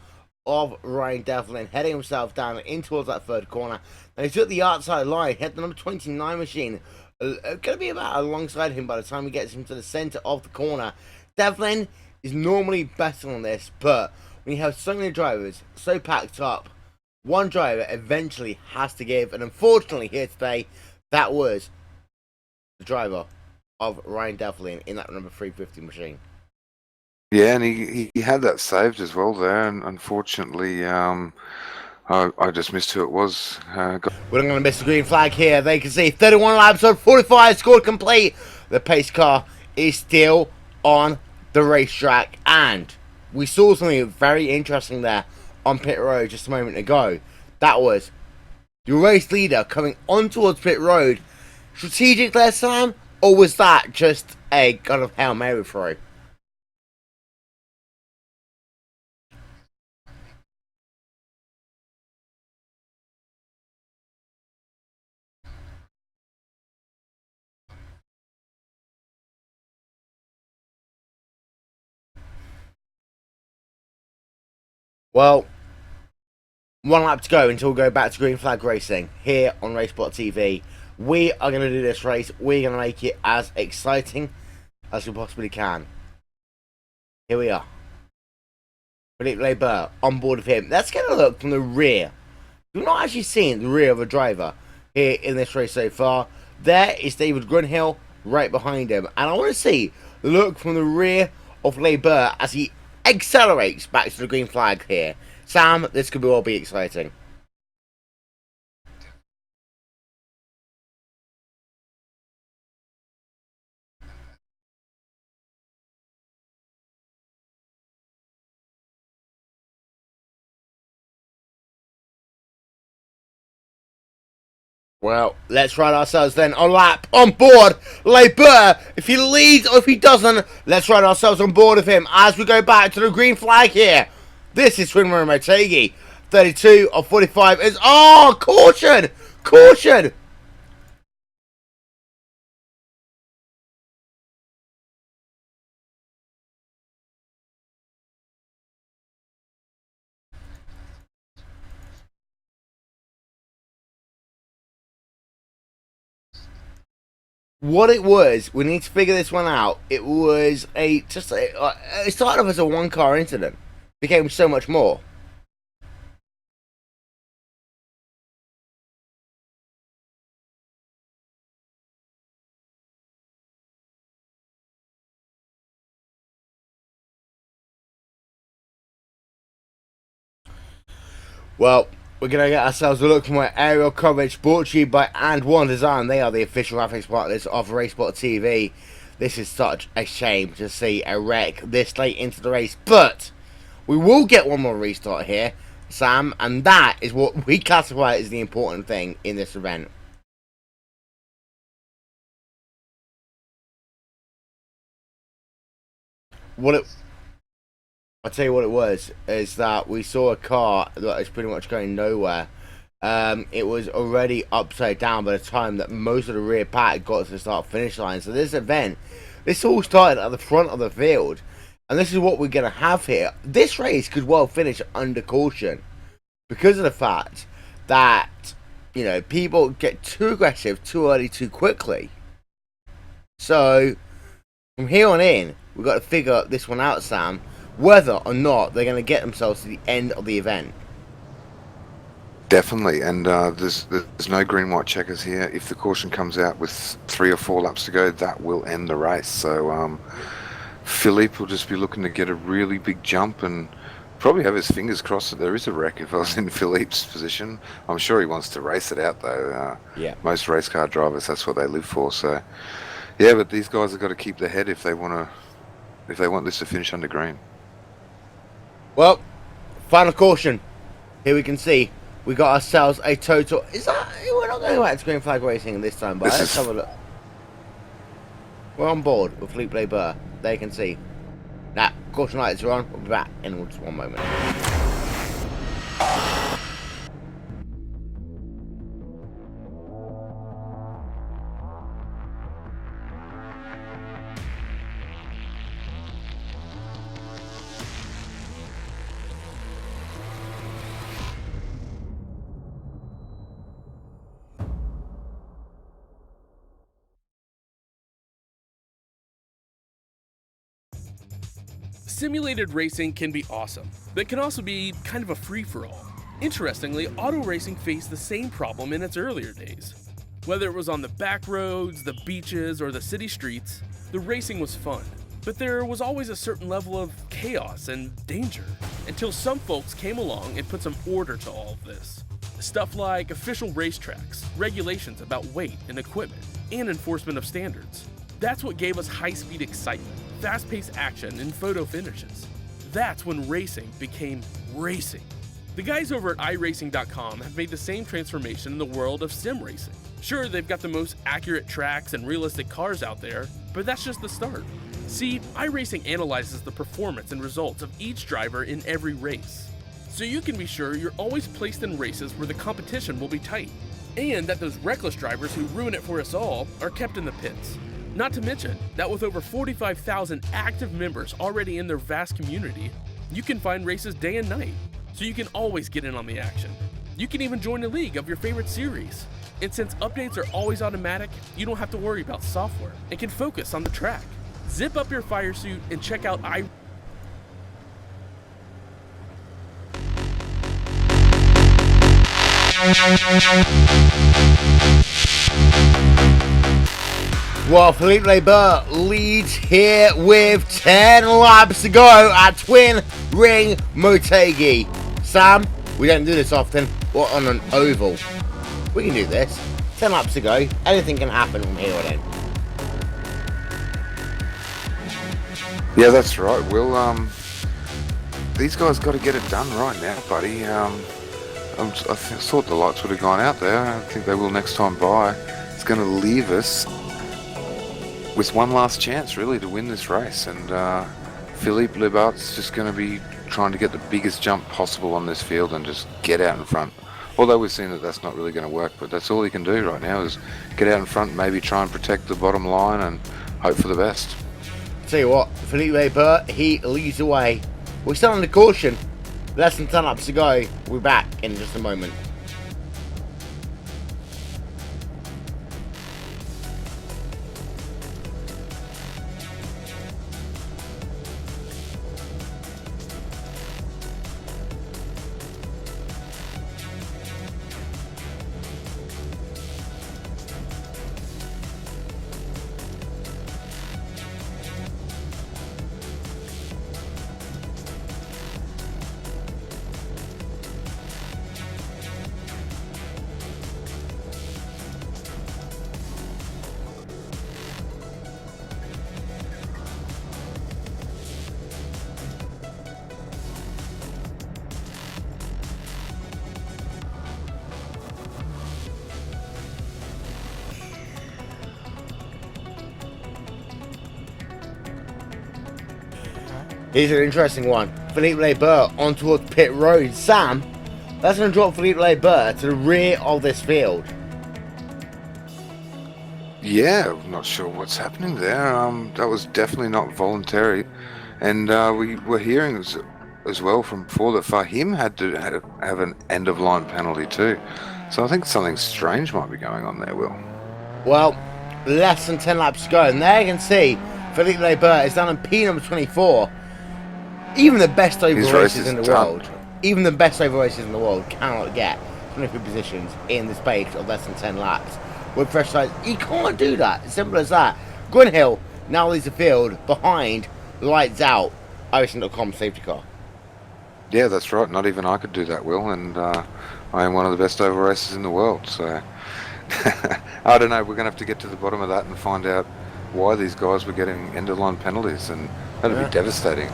of Ryan Devlin heading himself down in towards that 3rd corner. Now he's at the outside line, hit the number 29 machine. Going to be about alongside him by the time he gets him to the centre of the corner. Devlin is normally better on this, but when you have so many drivers so packed up, one driver eventually has to give. And unfortunately here today, that was the driver of Ryan Devlin in that number 350 machine. Yeah, and he had that saved as well there, and unfortunately, I just missed who it was. We're not going to miss the green flag here. They can see 31 laps on 45, scored complete. The pace car is still on the racetrack, and we saw something very interesting there on pit road just a moment ago. That was the race leader coming on towards pit road. Strategic there, Sam, or was that just a kind of Hail Mary throw? Well, 1 lap to go until we go back to green flag racing here on RaceSpotTV. We are going to do this race. We're going to make it as exciting as we possibly can. Here we are. Philippe Labeur on board with him. Let's get a look from the rear. We've not actually seen the rear of a driver here in this race so far. There is David Grunhill right behind him. And I want to see the look from the rear of Labeur as he accelerates back to the green flag here. Sam, this could well be exciting. Well, let's ride ourselves then on lap on board Barber. If he leads or if he doesn't, let's ride ourselves on board of him as we go back to the green flag here. This is Twin Motegi. 32 of 45 is... Oh, caution! Caution! What it was, we need to figure this one out. It was it started off as a one-car incident. Became so much more. Well, we're going to get ourselves a look from my aerial coverage brought to you by And One Design. They are the official graphics partners of RaceSpotTV. This is such a shame to see a wreck this late into the race, but we will get one more restart here, Sam, and that is what we classify as the important thing in this event. I'll tell you what it was, is that we saw a car that is pretty much going nowhere. It was already upside down by the time that most of the rear pack got to the start-finish line. So this event, this all started at the front of the field. And this is what we're going to have here. This race could well finish under caution because of the fact that, you know, people get too aggressive too early too quickly. So, from here on in, we've got to figure this one out, Sam, whether or not they're going to get themselves to the end of the event. Definitely, and there's no green white checkers here. If the caution comes out with 3 or 4 laps to go, that will end the race. So Philippe will just be looking to get a really big jump and probably have his fingers crossed that there is a wreck. If I was in Philippe's position, I'm sure he wants to race it out though. Yeah, most race car drivers, that's what they live for. So yeah, but these guys have got to keep their head if they want this to finish under green. Well, final caution. Here we can see we got ourselves a total. Is that? We're not going back to green flag racing this time, but let's have a look. We're on board with Philippe Barber. There you can see. Now, caution lights are on. We'll be back in just one moment. Simulated racing can be awesome, but can also be kind of a free-for-all. Interestingly, auto racing faced the same problem in its earlier days. Whether it was on the back roads, the beaches, or the city streets, the racing was fun. But there was always a certain level of chaos and danger, until some folks came along and put some order to all of this. Stuff like official racetracks, regulations about weight and equipment, and enforcement of standards. That's what gave us high-speed excitement, fast-paced action, and photo finishes. That's when racing became racing. The guys over at iRacing.com have made the same transformation in the world of sim racing. Sure, they've got the most accurate tracks and realistic cars out there, but that's just the start. See, iRacing analyzes the performance and results of each driver in every race, so you can be sure you're always placed in races where the competition will be tight, and that those reckless drivers who ruin it for us all are kept in the pits. Not to mention that with over 45,000 active members already in their vast community, you can find races day and night, so you can always get in on the action. You can even join a league of your favorite series. And since updates are always automatic, you don't have to worry about software and can focus on the track. Zip up your fire suit and check out Well, Philippe Barber leads here with 10 laps to go at Twin Ring Motegi. Sam, we don't do this often. We're on an oval. We can do this. 10 laps to go. Anything can happen from here on in. Yeah, that's right. Will these guys got to get it done right now, buddy. thought the lights would have gone out there. I think they will next time by. It's going to leave us with one last chance, really, to win this race. And Philippe Libart's just going to be trying to get the biggest jump possible on this field and just get out in front. Although we've seen that that's not really going to work, but that's all he can do right now is get out in front, maybe try and protect the bottom line and hope for the best. Tell you what, Philippe Liebert, he leads the way. We're still on the caution. Less than 10 laps to go. We're back in just a moment. Here's an interesting one. Philippe Liebert on towards pit road. Sam, that's going to drop Philippe Liebert to the rear of this field. Yeah, I'm not sure what's happening there. That was definitely not voluntary. And we were hearing as well from before that Fahim had to have an end-of-line penalty too. So I think something strange might be going on there, Will. Well, less than 10 laps to go. And there you can see Philippe Liebert is down on P number 24. Even the best over races in the world, even the best over races in the world cannot get 23 positions in the space of less than 10 laps. With fresh tires, you can't do that. As simple as that. Grunhill now leads the field behind lights out Racing.com safety car. Yeah, that's right. Not even I could do that, Will. And I am one of the best over races in the world. So I don't know. We're going to have to get to the bottom of that and find out why these guys were getting end-of-line penalties, and that'd be devastating.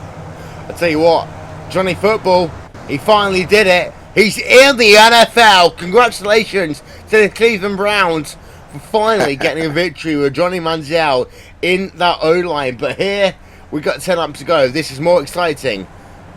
I tell you what, Johnny Football, he finally did it. He's in the NFL. Congratulations to the Cleveland Browns for finally getting a victory with Johnny Manziel in that O-line. But here, we've got 10 laps to go. This is more exciting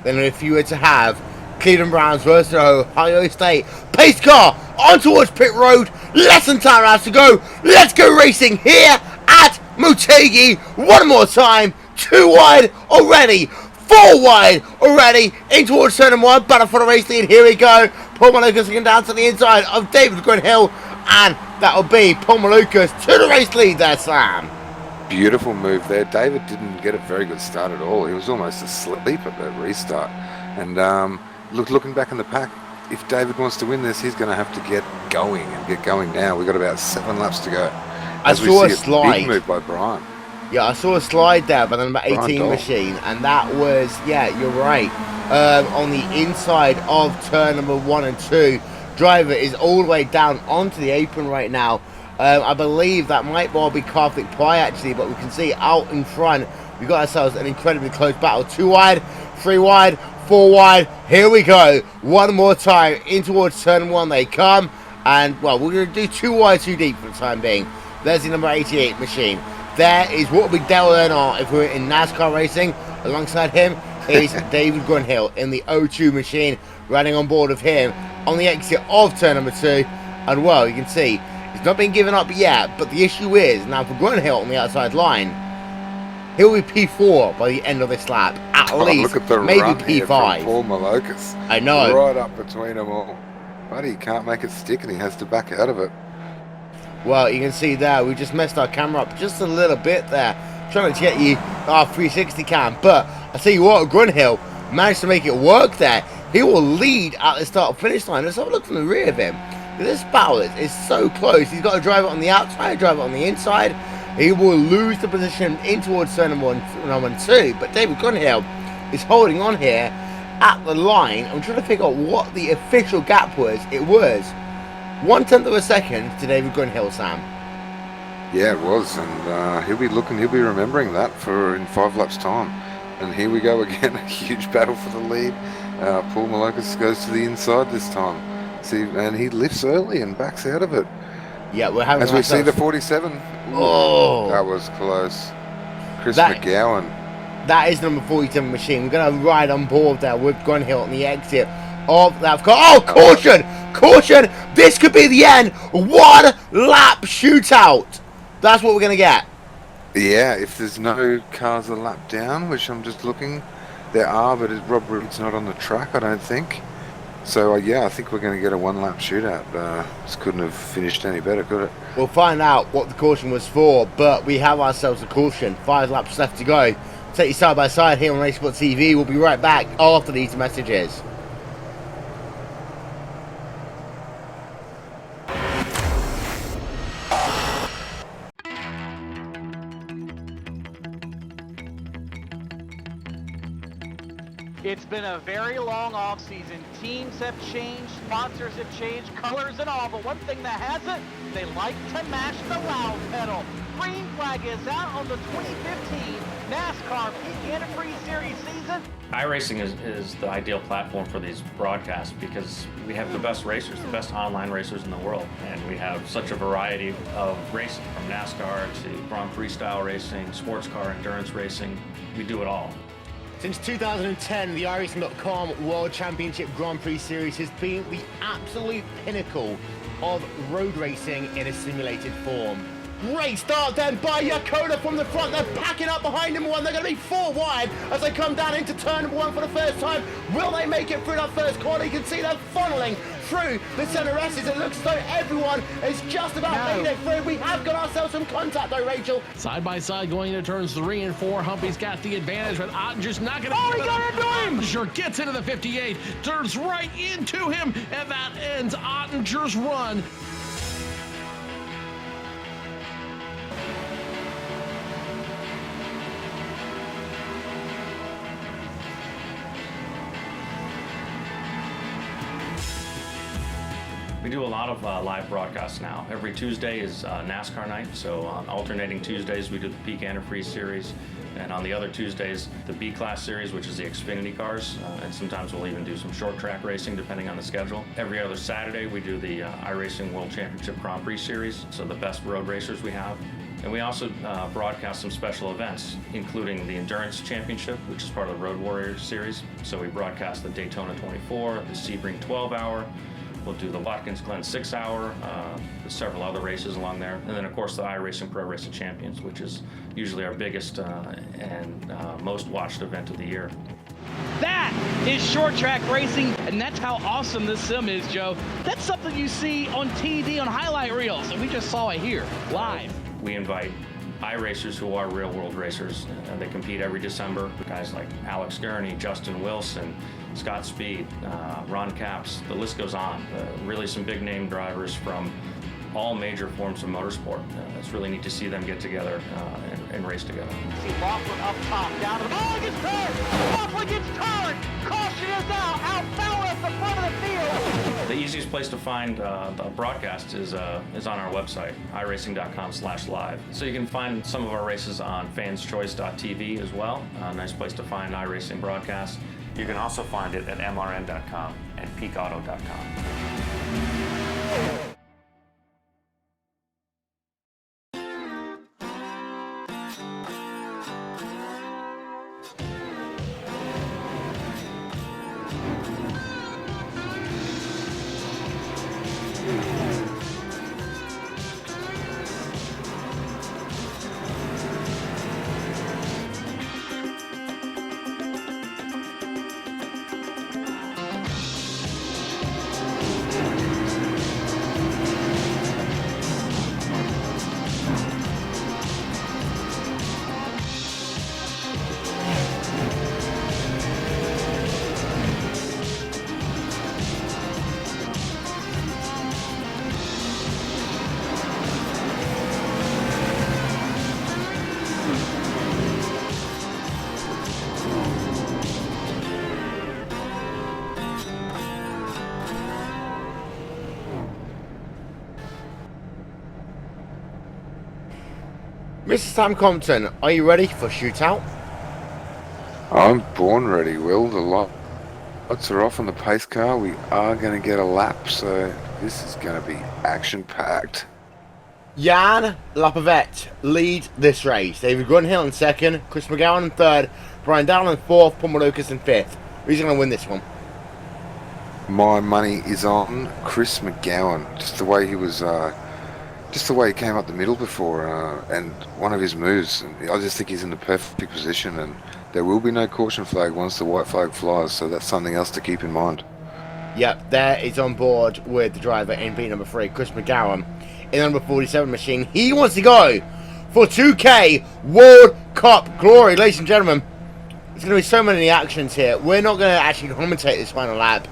than if you were to have Cleveland Browns versus Ohio State. Pace car on towards pit road. Less than 10 laps to go. Let's go racing here at Motegi. One more time. 2 wide already. 4 wide already in towards turn 1, battle for the race lead. Here we go. Paul Malukas looking down to the inside of David Grunhill, and that'll be Paul Malukas to the race lead there, Sam. Beautiful move there. David didn't get a very good start at all. He was almost asleep at that restart. And looking back in the pack, if David wants to win this, he's going to have to get going and get going now. We've got about 7 laps to go. I saw a slide. Big move by Brian. Yeah, I saw a slide there by the number 18 machine, and that was, yeah, you're right, on the inside of turn number 1 and 2. Driver is all the way down onto the apron right now. I believe that might well be Karthik Pai actually, but we can see out in front, we've got ourselves an incredibly close battle. 2 wide, 3 wide, 4 wide, here we go. One more time, in towards turn 1 they come, and, well, we're going to do 2 wide, 2 deep for the time being. There's the number 88 machine. There is what would be Dale Earnhardt if we were in NASCAR racing. Alongside him is David Grunhill in the O2 machine, running on board of him on the exit of turn number 2. And well, you can see he's not been given up yet, but the issue is now for Grunhill on the outside line, he'll be P4 by the end of this lap, at least, look at the maybe run here P5. from Paul Malukas. I know. Right up between them all. But he can't make it stick and he has to back out of it. Well, you can see there, we just messed our camera up just a little bit there, trying to get you our 360 cam. But I tell you what, Grunhill managed to make it work there. He will lead at the start finish line. Let's have a look from the rear of him. This battle is so close. He's got to drive it on the outside, drive it on the inside. He will lose the position in towards turn number 1 and 2. But David Grunhill is holding on here at the line. I'm trying to figure out what the official gap was. It was 1/10 of a second to David Grunhill, Sam. Yeah, it was, and he'll be remembering that for in 5 laps time. And here we go again, a huge battle for the lead. Paul Malukas goes to the inside this time. See, and he lifts early and backs out of it. Yeah, we're having As we see the ourselves- 47. Oh. That was close. Chris That- McGowan. That is number 47 machine. We're going to ride on board there with Grunhill on the exit of that car. Oh, caution! Caution! This could be the end. 1 lap shootout. That's what we're going to get. Yeah, if there's no cars a lap down, which I'm just looking, there are, but Rob Reed's not on the track, I don't think. So, yeah, I think we're going to get a 1 lap shootout. This couldn't have finished any better, could it? We'll find out what the caution was for, but we have ourselves a caution. 5 laps left to go. Take you side by side here on RaceSpotTV. We'll be right back after these messages. It's been a very long off-season. Teams have changed, sponsors have changed, colors and all, but one thing that hasn't, they like to mash the loud pedal. Green flag is out on the 2015 NASCAR Peak Antifreeze Series season. iRacing is the ideal platform for these broadcasts because we have the best racers, the best online racers in the world, and we have such a variety of racing, from NASCAR to Grand Prix style racing, sports car endurance racing. We do it all. Since 2010, the iRacing.com World Championship Grand Prix Series has been the absolute pinnacle of road racing in a simulated form. Great start then by Yakoda from the front. They're packing up behind number 1. They're going to be 4 wide as they come down into turn number 1 for the first time. Will they make it through that first corner? You can see them funneling through the center S's. It looks as though everyone is just about made it through. We have got ourselves some contact though, Rachel. Side by side going into turns 3 and 4. Humpy's got the advantage, but Ottinger's not going to. Oh, he got into him! Ottinger gets into the 58, turns right into him, and that ends Ottinger's run. We do a lot of live broadcasts now. Every Tuesday is NASCAR night, so on alternating Tuesdays we do the Peak Antifreeze Series, and on the other Tuesdays the B-Class Series, which is the Xfinity cars, and sometimes we'll even do some short track racing depending on the schedule. Every other Saturday we do the iRacing World Championship Grand Prix Series, so the best road racers we have. And we also broadcast some special events, including the Endurance Championship, which is part of the Road Warriors Series. So we broadcast the Daytona 24, the Sebring 12-hour, we'll do the Watkins Glen 6-hour, there's several other races along there. And then of course the iRacing Pro Racing Champions, which is usually our biggest and most watched event of the year. That is short track racing, and that's how awesome this sim is, Joe. That's something you see on TV on highlight reels, and we just saw it here, live. We invite iRacers who are real world racers. They compete every December. Guys like Alex Gurney, Justin Wilson, Scott Speed, Ron Capps, the list goes on. Really some big name drivers from all major forms of motorsport. It's really neat to see them get together and race together. See Laughlin up top, down to the ball, gets turned! Laughlin gets turned! Caution is out foul at the front of the field! The easiest place to find the broadcast is on our website, iracing.com/live. So you can find some of our races on fanschoice.tv as well. A nice place to find iRacing broadcasts. You can also find it at mrn.com and peakauto.com. Mr. Sam Compton, are you ready for shootout? I'm born ready, Will. Odds are off on the pace car. We are going to get a lap, so this is going to be action-packed. Jan Lapavette lead this race. David Grunhill in second, Chris McGowan in third, Brian Dowell in fourth, Paul Lucas in fifth. Who's going to win this one? My money is on Chris McGowan. Just the way he was, just the way he came up the middle before, and one of his moves. I just think he's in the perfect position, and there will be no caution flag once the white flag flies. So that's something else to keep in mind. Yep, there is on board with the driver in B number 3, Chris McGowan, in the number 47 machine. He wants to go for 2K World Cup glory, ladies and gentlemen. There's going to be so many actions here. We're not going to actually commentate this final lap.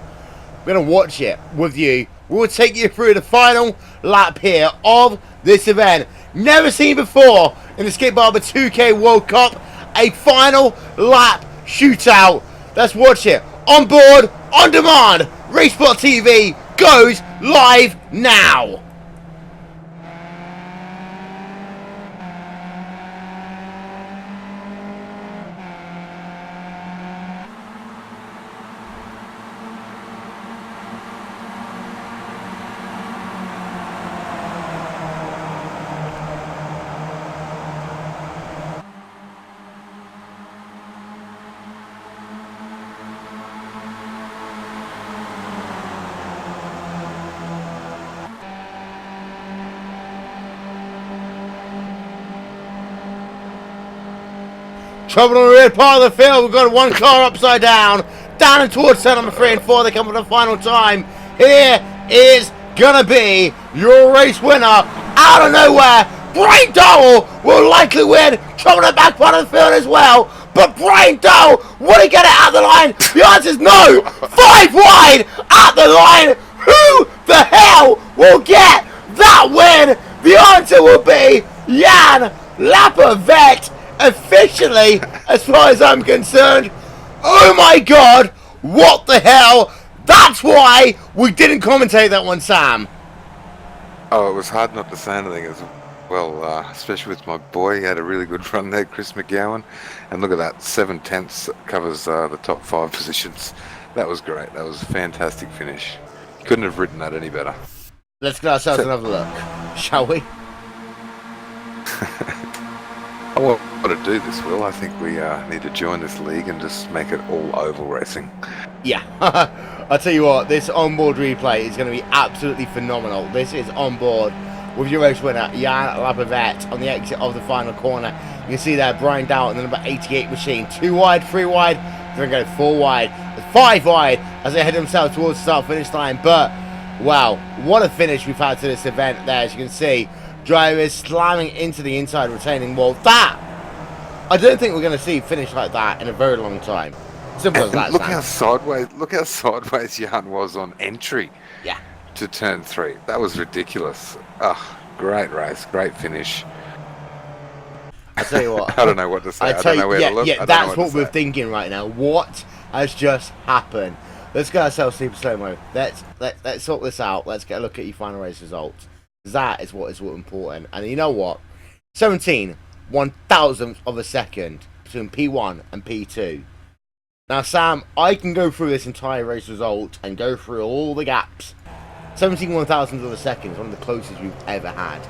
We're going to watch it with you. We'll take you through the final lap here of this event. Never seen before in the Skip Barber 2K World Cup. A final lap shootout. Let's watch it. On board, on demand. RaceSpotTV goes live now. Trouble on the rear part of the field. We've got one car upside down. Down and towards turn number 3 and 4. They come for the final time. Here is going to be your race winner. Out of nowhere, Brian Dowell will likely win. Trouble on the back part of the field as well. But Brian Dowell, will he get it out the line? The answer is no. 5 wide at the line. Who the hell will get that win? The answer will be Jan Lapavette. Officially, as far as I'm concerned. Oh my god, what the hell? That's why we didn't commentate that one, Sam. Oh, it was hard not to say anything as well, especially with my boy. He had a really good run there, Chris McGowan. And look at that, 7/10 covers the top 5 positions. That was great. That was a fantastic finish. Couldn't have written that any better. Let's get ourselves another look, shall we? I want to do this, Will. I think we need to join this league and just make it all oval racing. Yeah, I'll tell you what, this onboard replay is going to be absolutely phenomenal. This is onboard with your race winner, Jan Lapavette, on the exit of the final corner. You can see there, Brian Dowell in the number 88 machine. 2 wide, 3 wide, they're going to go 4 wide, 5 wide as they head themselves towards the start-finish line. But, wow, what a finish we've had to this event there, as you can see. Drivers slamming into the inside retaining wall. That, I don't think we're going to see finish like that in a very long time. Simple as that. Look how sideways Jan was on entry. Yeah. To turn 3. That was ridiculous. Oh, great race, great finish. I tell you what. I don't know what to say. I don't know where to look. Yeah, that's what we're thinking right now. What has just happened? Let's get ourselves super slow mo. Let's sort this out. Let's get a look at your final race results. That is what is important. And you know what? 17/1000th of a second between P1 and P2. Now, Sam, I can go through this entire race result and go through all the gaps. 17/1000th of a second is one of the closest we've ever had.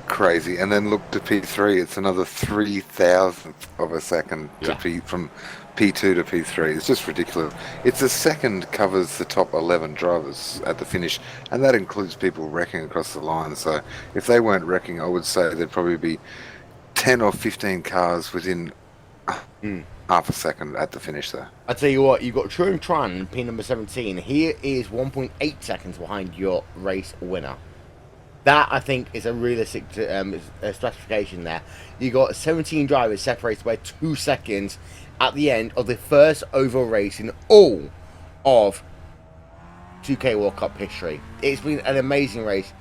Crazy. And then look to P3. It's another 3,000th of a second to from P2 to P3. It's just ridiculous. It's a second covers the top 11 drivers at the finish, and that includes people wrecking across the line. So if they weren't wrecking, I would say there'd probably be 10 or 15 cars within half a second at the finish there. I tell you what, you've got Truman Tran, P number 17. He is 1.8 seconds behind your race winner. That, I think, is a realistic specification there. You got 17 drivers separated by 2 seconds at the end of the first oval race in all of 2K World Cup history. It's been an amazing race.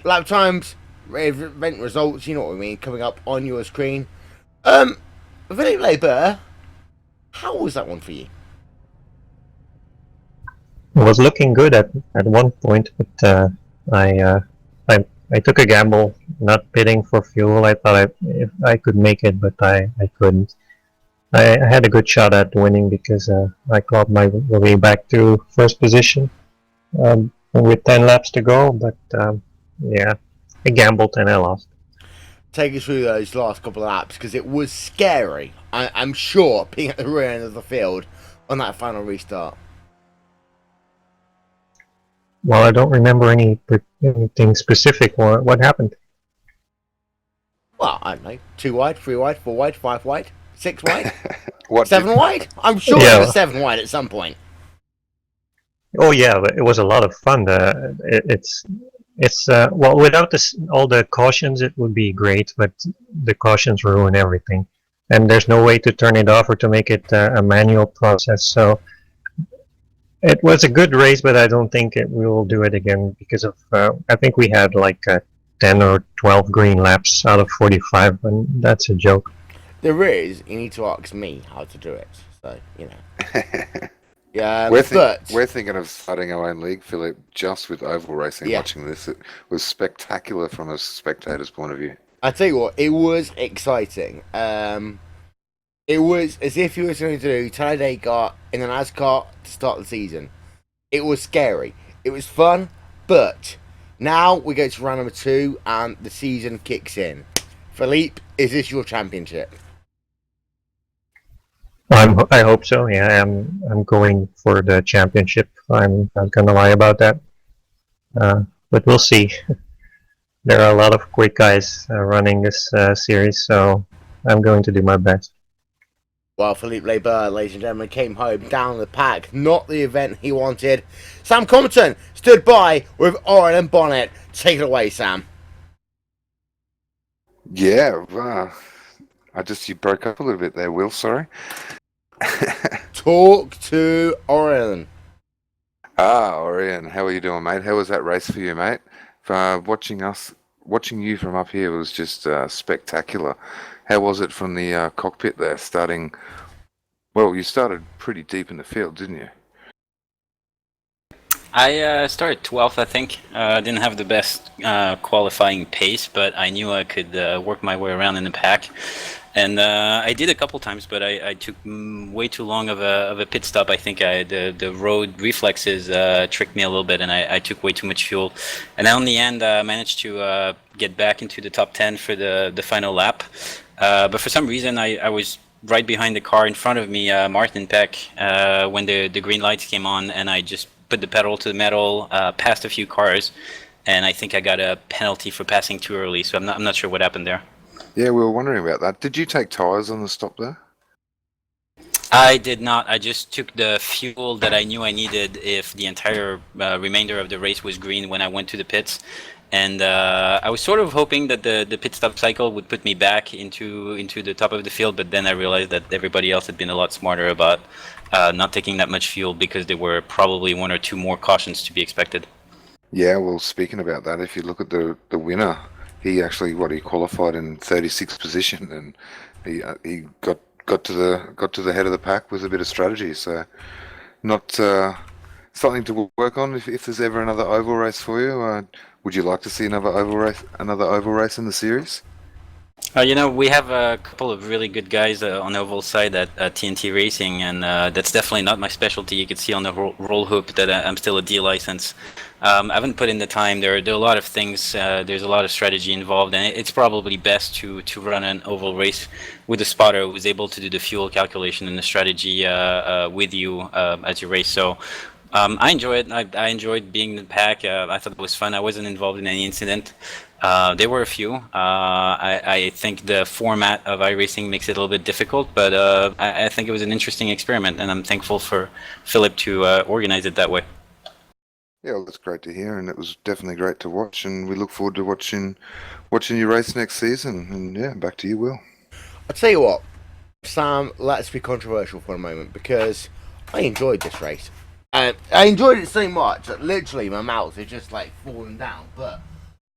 Lap times, event results, you know what I mean, coming up on your screen. Philippe Labour, how was that one for you? It was looking good at one point, but I took a gamble, not bidding for fuel. I thought I could make it, but I couldn't. I had a good shot at winning because I clawed my way back to first position with 10 laps to go. But yeah, I gambled and I lost. Take us through those last couple of laps because it was scary. I'm sure being at the rear end of the field on that final restart. Well, I don't remember anything specific. What happened? Well, I don't know. 2 wide, 3 wide, 4 wide, 5 wide, 6 wide, What 7 wide. I'm sure Yeah. it was 7 wide at some point. Oh yeah, it was a lot of fun. It's well, without all the cautions, it would be great, but the cautions ruin everything, and there's no way to turn it off or to make it a manual process. So it was a good race, but I don't think we will do it again because of I think we had like 10 or 12 green laps out of 45, and that's a joke. There is. You need to ask me how to do it. So yeah. We're But thinking of starting our own league, Philip, just with oval racing. Yeah. Watching this, it was spectacular from a spectator's point of view. I tell you what, it was exciting. It was as if you were going to do Talladega in an NASCAR to start the season. It was scary. It was fun, but now we go to round number 2 and the season kicks in. Philippe, is this your championship? I hope so. Yeah, I'm going for the championship. I'm not gonna lie about that. But we'll see. There are a lot of quick guys running this series, so I'm going to do my best. Well, Philippe Leber, ladies and gentlemen, came home down the pack. Not the event he wanted. Sam Compton stood by with Oren and Bonnet. Take it away, Sam. Yeah, you broke up a little bit there, Will. Sorry. Talk to Oren. Orion, how are you doing, mate? How was that race for you, mate? Watching you from up here was just spectacular. How was it from the cockpit there, starting... Well, you started pretty deep in the field, didn't you? I started 12th, I think. I didn't have the best qualifying pace, but I knew I could work my way around in the pack. And I did a couple times, but I took way too long of a pit stop. I think the road reflexes tricked me a little bit, and I took way too much fuel. And then in the end, I managed to get back into the top 10 for the final lap. But for some reason, I was right behind the car in front of me, Martin Peck, when the green lights came on, and I just put the pedal to the metal, passed a few cars, and I think I got a penalty for passing too early. So I'm not sure what happened there. Yeah, we were wondering about that. Did you take tyres on the stop there? I did not. I just took the fuel that I knew I needed if the entire remainder of the race was green when I went to the pits. And I was sort of hoping that the pit stop cycle would put me back into the top of the field, but then I realized that everybody else had been a lot smarter about not taking that much fuel because there were probably 1 or 2 more cautions to be expected. Yeah, well, speaking about that, if you look at the winner, he actually he qualified in 36th position, and he got to the head of the pack with a bit of strategy. So, not something to work on if there's ever another oval race for you. Would you like to see another oval race in the series? We have a couple of really good guys on the oval side at TNT Racing, and that's definitely not my specialty. You can see on the roll hoop that I'm still a D license. I haven't put in the time. There are a lot of things. There's a lot of strategy involved, and it's probably best to run an oval race with a spotter who's able to do the fuel calculation and the strategy with you as you race. So I enjoy it. I enjoyed being in the pack. I thought it was fun. I wasn't involved in any incident. There were a few. I think the format of iRacing makes it a little bit difficult, but I think it was an interesting experiment, and I'm thankful for Philip to organize it that way. Yeah, well, that's great to hear, and it was definitely great to watch, and we look forward to watching you race next season. And yeah, back to you, Will. I'll tell you what, Sam, let's be controversial for a moment, because I enjoyed this race. I enjoyed it so much that literally my mouth is just like falling down, but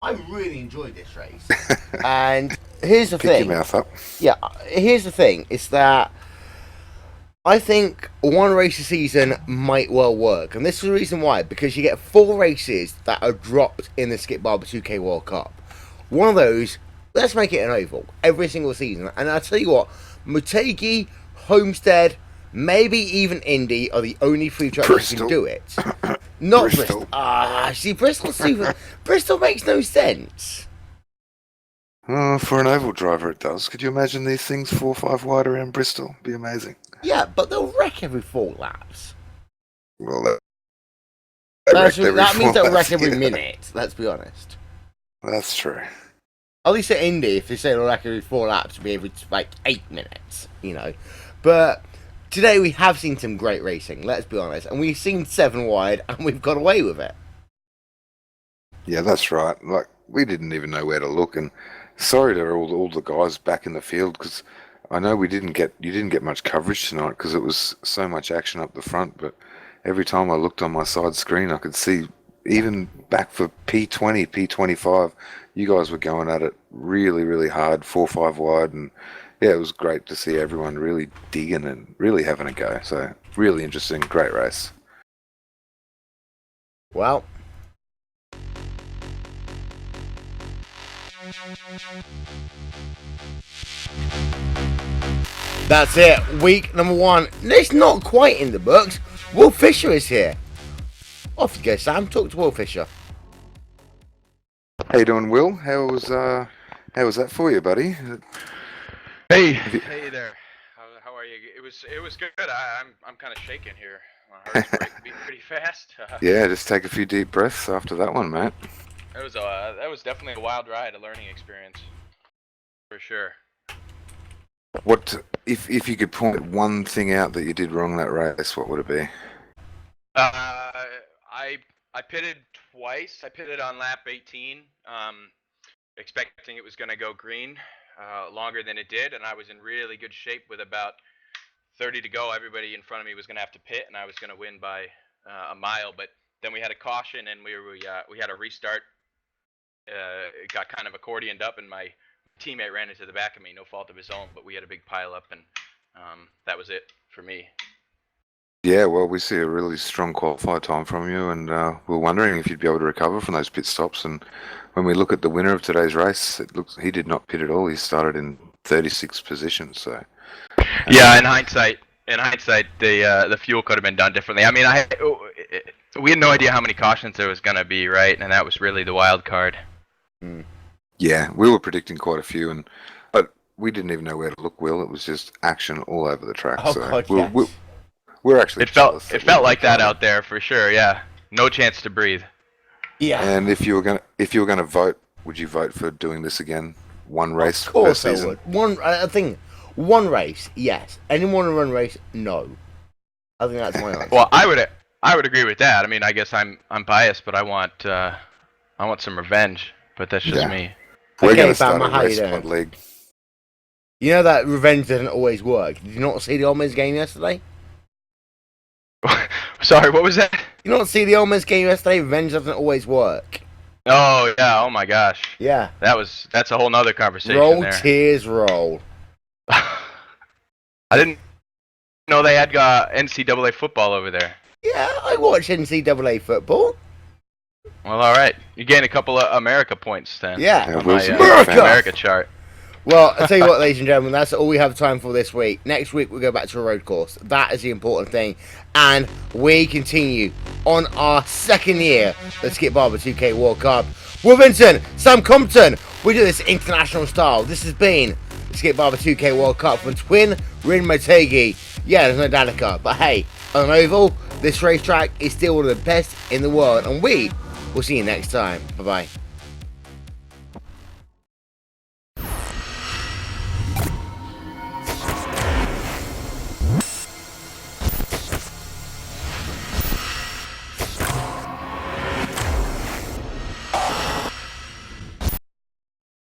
I really enjoyed this race. And here's the thing. Pick your mouth up. Yeah, here's the thing, is that I think 1 race a season might well work. And this is the reason why, because you get 4 races that are dropped in the Skip Barber 2K World Cup. One of those, let's make it an oval every single season. And I'll tell you what, Motegi Homestead, maybe even Indy are the only 3 tracks that can Bristol. do it. Not Bristol. Bristol. See, Bristol's super. Bristol makes no sense. For an oval driver, it does. Could you imagine these things 4 or 5 wide around Bristol? Be amazing. Yeah, but they'll wreck every 4 laps. Well, That means they'll wreck every yeah. minute. Let's be honest. That's true. At least at Indy, if they say they'll wreck every 4 laps, it'll be every like 8 minutes. You know, but today we have seen some great racing. Let's be honest, and we've seen 7 wide, and we've got away with it. Yeah, that's right. Like, we didn't even know where to look, and sorry to all the guys back in the field, because I know you didn't get much coverage tonight because it was so much action up the front. But every time I looked on my side screen, I could see even back for P20, P25, you guys were going at it really, really hard, 4 or 5 wide, and yeah, it was great to see everyone really digging and really having a go. So really interesting, great race. Well, that's it. Week number 1. It's not quite in the books. Will Fisher is here. Off you go, Sam. Talk to Will Fisher. How you doing, Will? How was that for you, buddy? Hey there. How are you? It was good. I'm kind of shaking here. My heart's beating pretty fast. Yeah, just take a few deep breaths after that one, mate. That was definitely a wild ride, a learning experience, for sure. What if you could point one thing out that you did wrong that race? What would it be? I pitted twice. I pitted on lap 18, expecting it was going to go green longer than it did, and I was in really good shape with about 30 to go. Everybody in front of me was going to have to pit, and I was going to win by a mile. But then we had a caution, and we had a restart. It got kind of accordioned up, and my teammate ran into the back of me, no fault of his own, but we had a big pile up, and that was it for me. Yeah, well, we see a really strong qualified time from you, and we're wondering if you'd be able to recover from those pit stops. And when we look at the winner of today's race, it looks he did not pit at all. He started in 36th position. So yeah, in hindsight, the fuel could have been done differently. I mean, we had no idea how many cautions there was going to be, right? And that was really the wild card. Yeah, we were predicting quite a few, but we didn't even know where to look, Will. It was just action all over the track. Oh, so God, yes. we're actually It felt like that out there for sure. Yeah, no chance to breathe. Yeah. And if you were gonna vote, would you vote for doing this again? One race Of per course I season? would. One race, yes. Anyone to run race, no. I think that's my answer. Well, I would agree with that. I mean, I guess I'm biased, but I want some revenge. But that's just me. We're Okay, gonna start Bama, a how you race doing? squad league. You know that revenge doesn't always work. Did you not see the Ole Miss game yesterday? Sorry, what was that? You not see the Ole Miss game yesterday? Revenge doesn't always work. Oh yeah. Oh my gosh. Yeah. That's a whole nother conversation Roll, there. tears, roll. I didn't know they had NCAA football over there. Yeah, I watch NCAA football. Well, all right. You gained a couple of America points then. Yeah. On my America! America chart. Well, I'll tell you what, ladies and gentlemen, that's all we have time for this week. Next week, we'll go back to a road course. That is the important thing. And we continue on our 2nd year of the Skip Barber 2K World Cup. Will Vincent, Sam Compton, we do this international style. This has been the Skip Barber 2K World Cup from Twin Rin Motegi. Yeah, there's no Danica, but hey, on an oval, this racetrack is still one of the best in the world. And we will see you next time. Bye-bye.